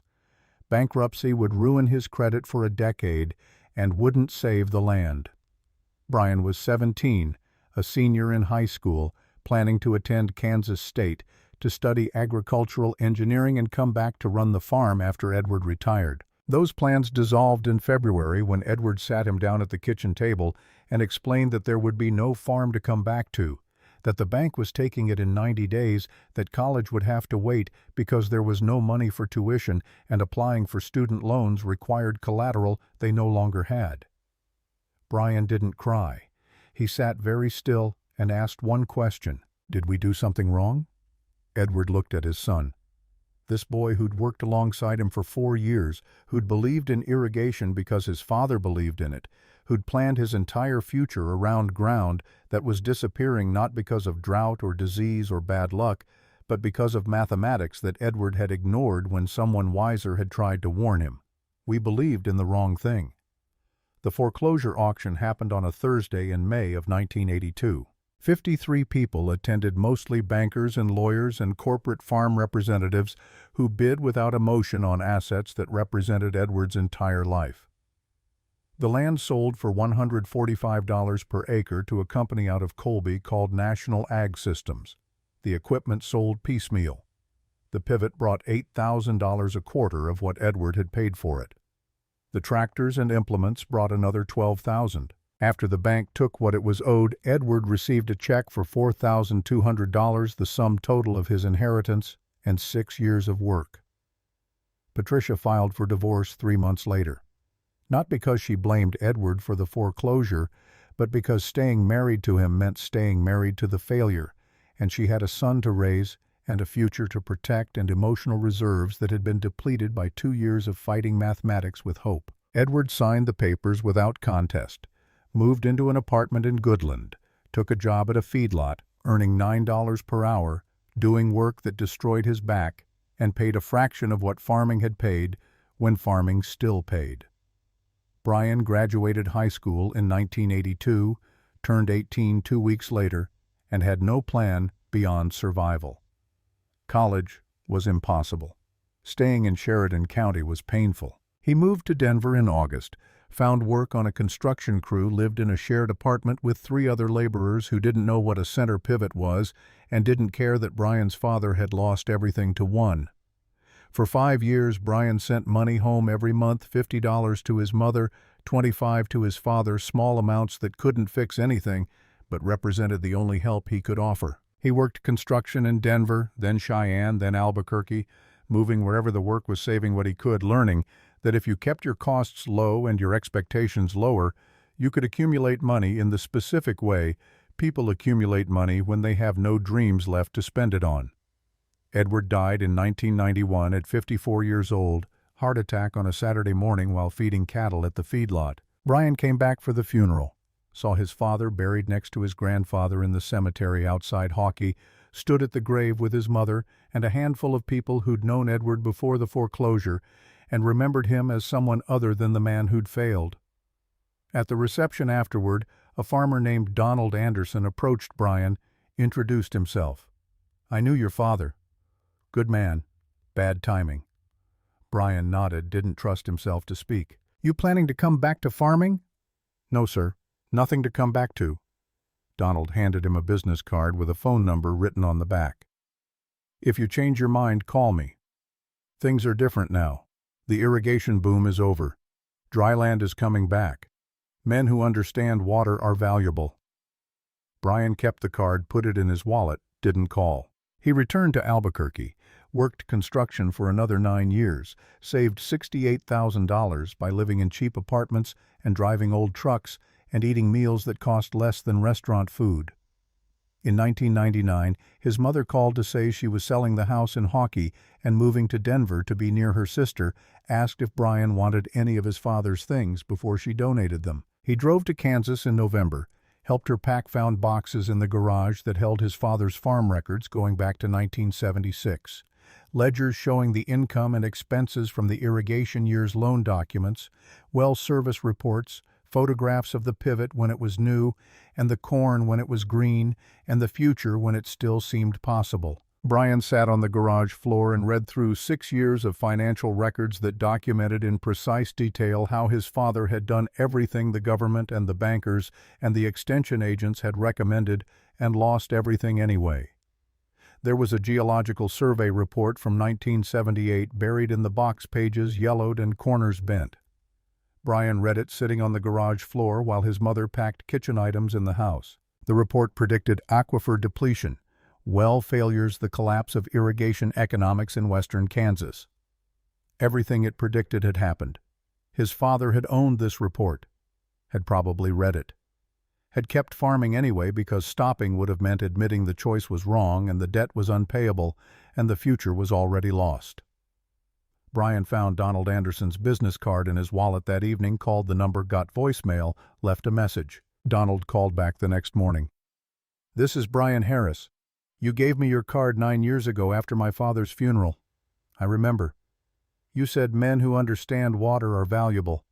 S1: Bankruptcy would ruin his credit for a decade and wouldn't save the land. Brian was 17, a senior in high school, planning to attend Kansas State to study agricultural engineering and come back to run the farm after Edward retired. Those plans dissolved in February when Edward sat him down at the kitchen table and explained that there would be no farm to come back to, that the bank was taking it in 90 days, that college would have to wait because there was no money for tuition, and applying for student loans required collateral they no longer had. Brian didn't cry. He sat very still and asked one question: did we do something wrong? Edward looked at his son. This boy who'd worked alongside him for 4 years, who'd believed in irrigation because his father believed in it, who'd planned his entire future around ground that was disappearing not because of drought or disease or bad luck, but because of mathematics that Edward had ignored when someone wiser had tried to warn him. We believed in the wrong thing. The foreclosure auction happened on a Thursday in May of 1982. 53 people attended, mostly bankers and lawyers and corporate farm representatives who bid without emotion on assets that represented Edward's entire life. The land sold for $145 per acre to a company out of Colby called National Ag Systems. The equipment sold piecemeal. The pivot brought $8,000 a quarter of what Edward had paid for it. The tractors and implements brought another $12,000. After the bank took what it was owed, Edward received a check for $4,200, the sum total of his inheritance and 6 years of work. Patricia filed for divorce 3 months later. Not because she blamed Edward for the foreclosure, but because staying married to him meant staying married to the failure, and she had a son to raise and a future to protect and emotional reserves that had been depleted by 2 years of fighting mathematics with hope. Edward signed the papers without contest, moved into an apartment in Goodland, took a job at a feedlot, earning $9 per hour, doing work that destroyed his back, and paid a fraction of what farming had paid when farming still paid. Brian graduated high school in 1982, turned 18 2 weeks later, and had no plan beyond survival. College was impossible. Staying in Sheridan County was painful. He moved to Denver in August, found work on a construction crew, lived in a shared apartment with 3 other laborers who didn't know what a center pivot was and didn't care that Brian's father had lost everything to one. For 5 years, Brian sent money home every month, $50 to his mother, $25 to his father, small amounts that couldn't fix anything, but represented the only help he could offer. He worked construction in Denver, then Cheyenne, then Albuquerque, moving wherever the work was, saving what he could, learning that if you kept your costs low and your expectations lower, you could accumulate money in the specific way people accumulate money when they have no dreams left to spend it on. Edward died in 1991 at 54 years old, heart attack on a Saturday morning while feeding cattle at the feedlot. Brian came back for the funeral, saw his father buried next to his grandfather in the cemetery outside Hockey, stood at the grave with his mother and a handful of people who'd known Edward before the foreclosure and remembered him as someone other than the man who'd failed. At the reception afterward, a farmer named Donald Anderson approached Brian, introduced himself. "I knew your father. Good man. Bad timing." Brian nodded, didn't trust himself to speak. "You planning to come back to farming?" "No, sir. Nothing to come back to." Donald handed him a business card with a phone number written on the back. "If you change your mind, call me. Things are different now. The irrigation boom is over. Dry land is coming back. Men who understand water are valuable." Brian kept the card, put it in his wallet, didn't call. He returned to Albuquerque, worked construction for another 9 years, saved $68,000 by living in cheap apartments and driving old trucks and eating meals that cost less than restaurant food. In 1999, his mother called to say she was selling the house in Hockey and moving to Denver to be near her sister, asked if Brian wanted any of his father's things before she donated them. He drove to Kansas in November, helped her pack, found boxes in the garage that held his father's farm records going back to 1976. Ledgers showing the income and expenses from the irrigation year's loan documents, well service reports, photographs of the pivot when it was new, and the corn when it was green, and the future when it still seemed possible. Brian sat on the garage floor and read through 6 years of financial records that documented in precise detail how his father had done everything the government and the bankers and the extension agents had recommended and lost everything anyway. There was a geological survey report from 1978 buried in the box pages, yellowed and corners bent. Brian read it sitting on the garage floor while his mother packed kitchen items in the house. The report predicted aquifer depletion, well failures, the collapse of irrigation economics in western Kansas. Everything it predicted had happened. His father had owned this report, had probably read it, had kept farming anyway because stopping would have meant admitting the choice was wrong and the debt was unpayable and the future was already lost. Brian found Donald Anderson's business card in his wallet that evening, called the number, got voicemail, left a message. Donald called back the next morning. "This is Brian Harris. You gave me your card 9 years ago after my father's funeral. I remember. You said men who understand water are valuable.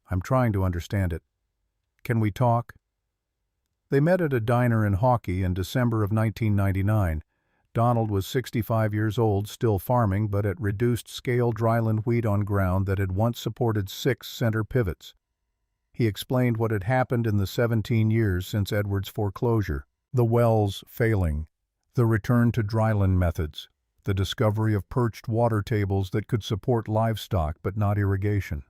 S1: I'm trying to understand it. Can we talk?" They met at a diner in Hockey in December of 1999. Donald was 65 years old, still farming, but at reduced scale dryland wheat on ground that had once supported 6 center pivots. He explained what had happened in the 17 years since Edward's foreclosure. The wells failing, the return to dryland methods, the discovery of perched water tables that could support livestock but not irrigation.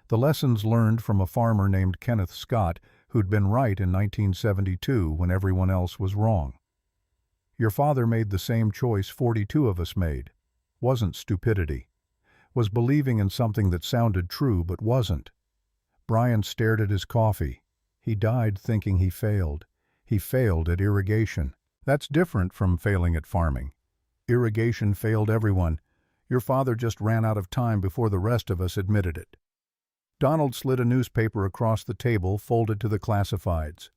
S1: The lessons learned from a farmer named Kenneth Scott, who'd been right in 1972 when everyone else was wrong. Your father made the same choice 42 of us made. Wasn't stupidity. Was believing in something that sounded true but wasn't. Brian stared at his coffee. He died thinking he failed. He failed at irrigation. That's different from failing at farming. Irrigation failed everyone. Your father just ran out of time before the rest of us admitted it. Donald slid a newspaper across the table, folded to the classifieds.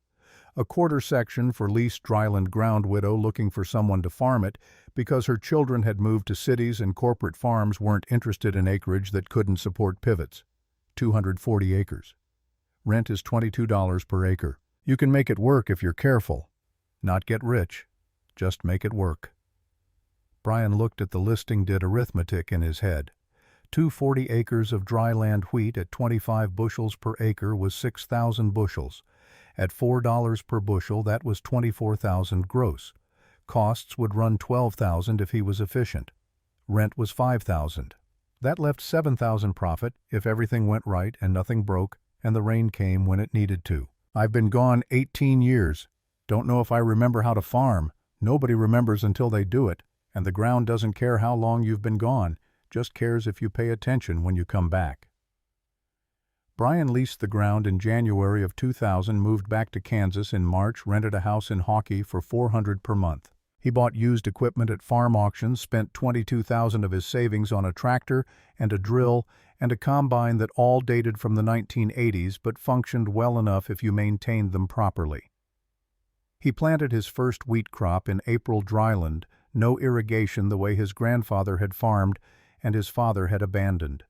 S1: A quarter section for leased dryland ground widow looking for someone to farm it because her children had moved to cities and corporate farms weren't interested in acreage that couldn't support pivots. 240 acres. Rent is $22 per acre. You can make it work if you're careful. Not get rich. Just make it work." Brian looked at the listing, did arithmetic in his head. 240 acres of dry land wheat at 25 bushels per acre was 6,000 bushels. At $4 per bushel, that was 24,000 gross. Costs would run 12,000 if he was efficient. Rent was 5,000. That left 7,000 profit if everything went right and nothing broke and the rain came when it needed to. "I've been gone 18 years. Don't know if I remember how to farm. Nobody remembers until they do it, and the ground doesn't care how long you've been gone, just cares if you pay attention when you come back." Brian leased the ground in January of 2000, moved back to Kansas in March, rented a house in Hawkey for $400 per month. He bought used equipment at farm auctions, spent $22,000 of his savings on a tractor and a drill and a combine that all dated from the 1980s but functioned well enough if you maintained them properly. He planted his first wheat crop in April dryland, no irrigation the way his grandfather had farmed and his father had abandoned.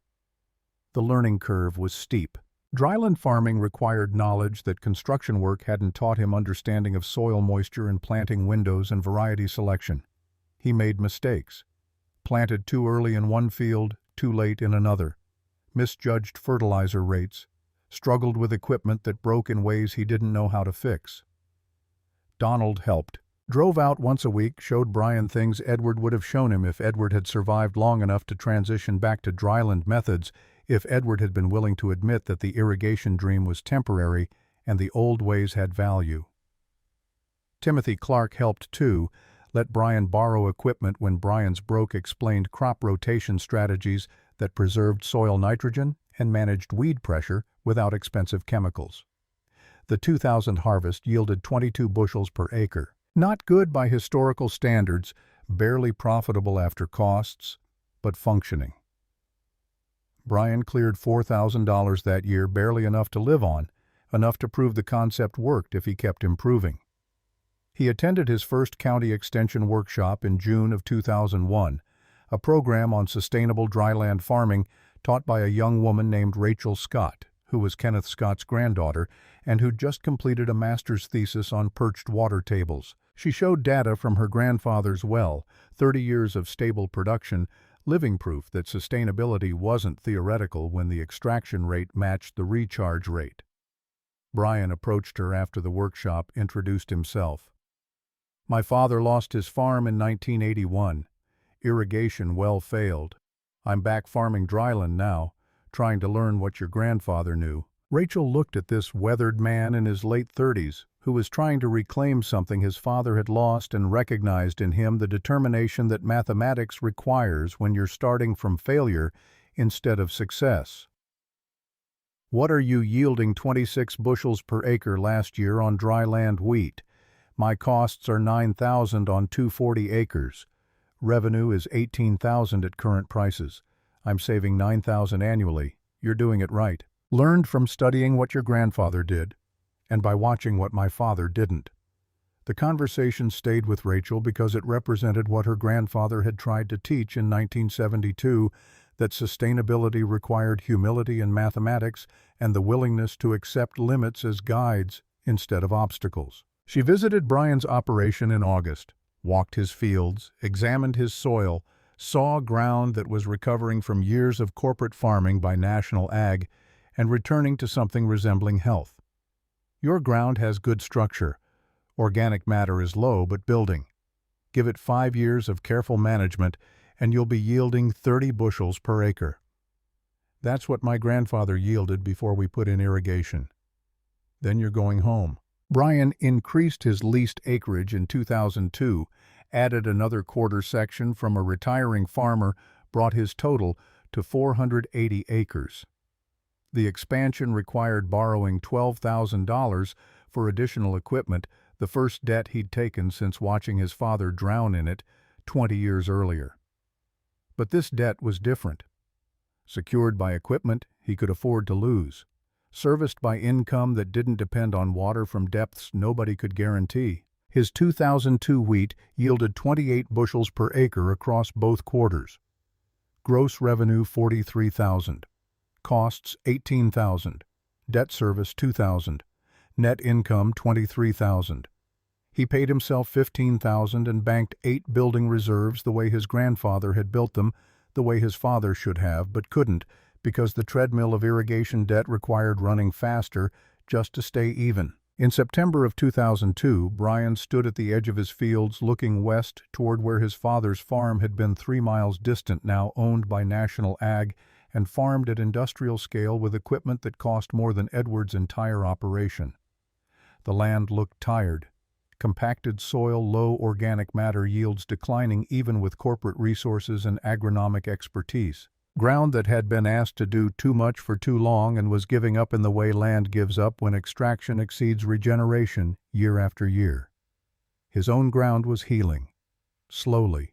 S1: The learning curve was steep. Dryland farming required knowledge that construction work hadn't taught him, understanding of soil moisture and planting windows and variety selection. He made mistakes. Planted too early in one field, too late in another. Misjudged fertilizer rates. Struggled with equipment that broke in ways he didn't know how to fix. Donald helped. Drove out once a week, showed Brian things Edward would have shown him if Edward had survived long enough to transition back to dryland methods, if Edward had been willing to admit that the irrigation dream was temporary and the old ways had value. Timothy Clark helped too, let Brian borrow equipment when Brian's broke, explained crop rotation strategies that preserved soil nitrogen and managed weed pressure without expensive chemicals. The 2000 harvest yielded 22 bushels per acre. Not good by historical standards, barely profitable after costs, but functioning. Brian cleared $4,000 that year, barely enough to live on, enough to prove the concept worked if he kept improving. He attended his first county extension workshop in June of 2001, a program on sustainable dryland farming taught by a young woman named Rachel Scott, who was Kenneth Scott's granddaughter and who'd just completed a master's thesis on perched water tables. She showed data from her grandfather's well, 30 years of stable production, living proof that sustainability wasn't theoretical when the extraction rate matched the recharge rate. Brian approached her after the workshop, introduced himself. "My father lost his farm in 1981. Irrigation well failed. I'm back farming dryland now, trying to learn what your grandfather knew." Rachel looked at this weathered man in his late 30s, who was trying to reclaim something his father had lost, and recognized in him the determination that mathematics requires when you're starting from failure instead of success. "What are you yielding 26 bushels per acre last year on dry land wheat? My costs are $9,000 on 240 acres. Revenue is $18,000 at current prices. I'm saving $9,000 annually. You're doing it right. Learned from studying what your grandfather did, and by watching what my father didn't." The conversation stayed with Rachel because it represented what her grandfather had tried to teach in 1972, that sustainability required humility in mathematics and the willingness to accept limits as guides instead of obstacles. She visited Brian's operation in August, walked his fields, examined his soil, saw ground that was recovering from years of corporate farming by National Ag and returning to something resembling health. "Your ground has good structure. Organic matter is low but building. Give it 5 years of careful management and you'll be yielding 30 bushels per acre. That's what my grandfather yielded before we put in irrigation. Then you're going home." Brian increased his leased acreage in 2002, added another quarter section from a retiring farmer, brought his total to 480 acres. The expansion required borrowing $12,000 for additional equipment, the first debt he'd taken since watching his father drown in it 20 years earlier. But this debt was different. Secured by equipment he could afford to lose. Serviced by income that didn't depend on water from depths nobody could guarantee. His 2002 wheat yielded 28 bushels per acre across both quarters. Gross revenue $43,000. Costs $18,000. Debt service $2,000. Net income $23,000. He paid himself $15,000 and banked 8 building reserves the way his grandfather had built them, the way his father should have, but couldn't, because the treadmill of irrigation debt required running faster just to stay even. In September of 2002, Brian stood at the edge of his fields looking west toward where his father's farm had been 3 miles distant, now owned by National Ag and farmed at industrial scale with equipment that cost more than Edward's entire operation. The land looked tired. Compacted soil, low organic matter yields declining even with corporate resources and agronomic expertise. Ground that had been asked to do too much for too long and was giving up in the way land gives up when extraction exceeds regeneration year after year. His own ground was healing. Slowly.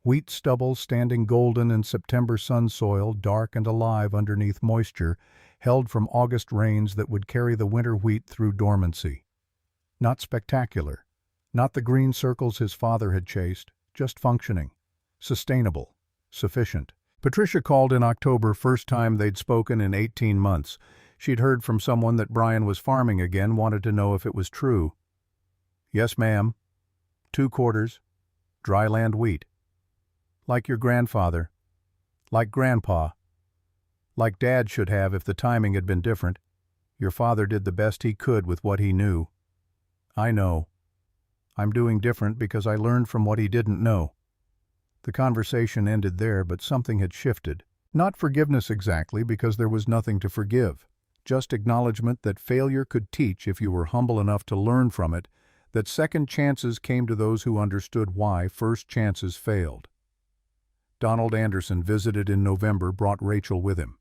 S1: Wheat stubble standing golden in September sun soil, dark and alive underneath moisture, held from August rains that would carry the winter wheat through dormancy. Not spectacular, not the green circles his father had chased, just functioning, sustainable, sufficient. Patricia called in October, first time they'd spoken in 18 months. She'd heard from someone that Brian was farming again, wanted to know if it was true. Yes, ma'am. 2 quarters, dry land wheat. Like your grandfather, like Grandpa, like Dad should have if the timing had been different. Your father did the best he could with what he knew. I know. I'm doing different because I learned from what he didn't know. The conversation ended there, but something had shifted. Not forgiveness exactly, because there was nothing to forgive. Just acknowledgement that failure could teach if you were humble enough to learn from it, that second chances came to those who understood why first chances failed. Donald Anderson visited in November, brought Rachel with him.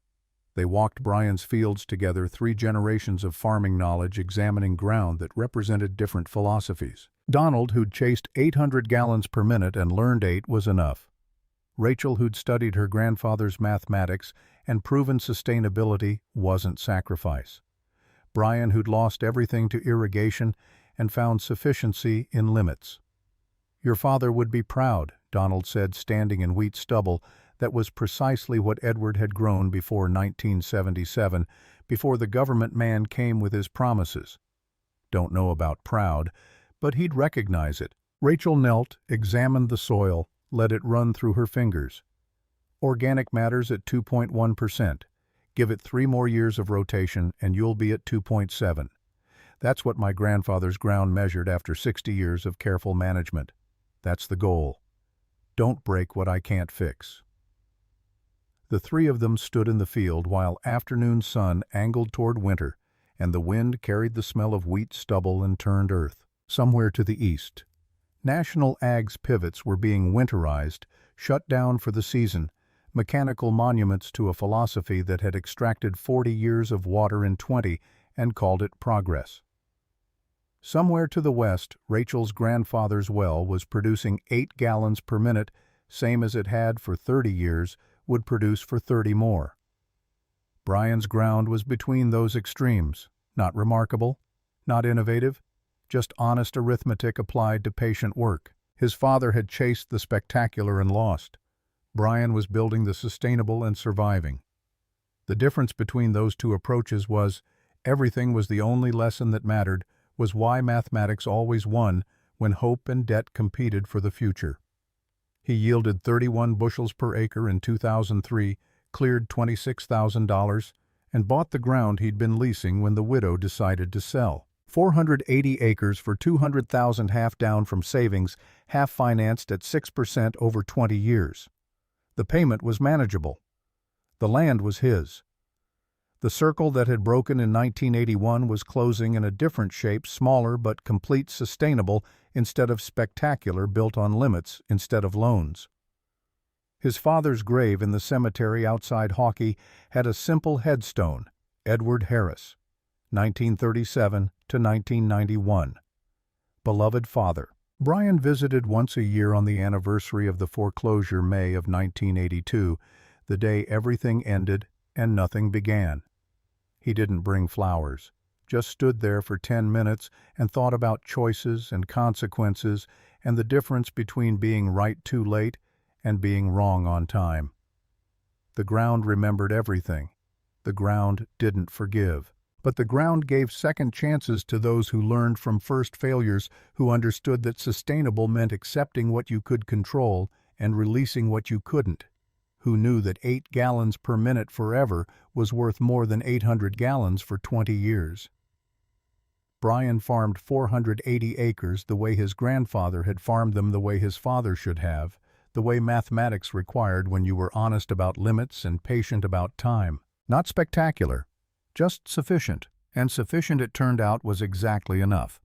S1: They walked Brian's fields together, 3 generations of farming knowledge examining ground that represented different philosophies. Donald, who'd chased 800 gallons per minute and learned 8, was enough. Rachel, who'd studied her grandfather's mathematics and proven sustainability, wasn't sacrifice. Brian, who'd lost everything to irrigation and found sufficiency in limits. Your father would be proud, Donald said, standing in wheat stubble. That was precisely what Edward had grown before 1977, before the government man came with his promises. Don't know about proud, but he'd recognize it. Rachel knelt, examined the soil, let it run through her fingers. Organic matter's at 2.1%. Give it 3 more years of rotation and you'll be at 2.7. That's what my grandfather's ground measured after 60 years of careful management. That's the goal. Don't break what I can't fix. The 3 of them stood in the field while afternoon sun angled toward winter, and the wind carried the smell of wheat stubble and turned earth. Somewhere to the east, National Ag's pivots were being winterized, shut down for the season, mechanical monuments to a philosophy that had extracted 40 years of water in 20 and called it progress. Somewhere to the west, Rachel's grandfather's well was producing 8 gallons per minute, same as it had for 30 years, would produce for 30 more. Brian's ground was between those extremes. Not remarkable, not innovative, just honest arithmetic applied to patient work. His father had chased the spectacular and lost. Brian was building the sustainable and surviving. The difference between those 2 approaches was, everything was the only lesson that mattered, was why mathematics always won when hope and debt competed for the future. He yielded 31 bushels per acre in 2003, cleared $26,000, and bought the ground he'd been leasing when the widow decided to sell. 480 acres for $200,000, half down from savings, half financed at 6% over 20 years. The payment was manageable. The land was his. The circle that had broken in 1981 was closing in a different shape, smaller but complete, sustainable instead of spectacular, built on limits instead of loans. His father's grave in the cemetery outside Hawkey had a simple headstone, Edward Harris, 1937 to 1991. Beloved father. Brian visited once a year on the anniversary of the foreclosure, May of 1982, the day everything ended and nothing began. He didn't bring flowers, just stood there for 10 minutes and thought about choices and consequences and the difference between being right too late and being wrong on time. The ground remembered everything. The ground didn't forgive. But the ground gave second chances to those who learned from first failures, who understood that sustainable meant accepting what you could control and releasing what you couldn't, who knew that 8 gallons per minute forever was worth more than 800 gallons for 20 years. Brian farmed 480 acres the way his grandfather had farmed them, the way his father should have, the way mathematics required when you were honest about limits and patient about time. Not spectacular, just sufficient, and sufficient it turned out was exactly enough.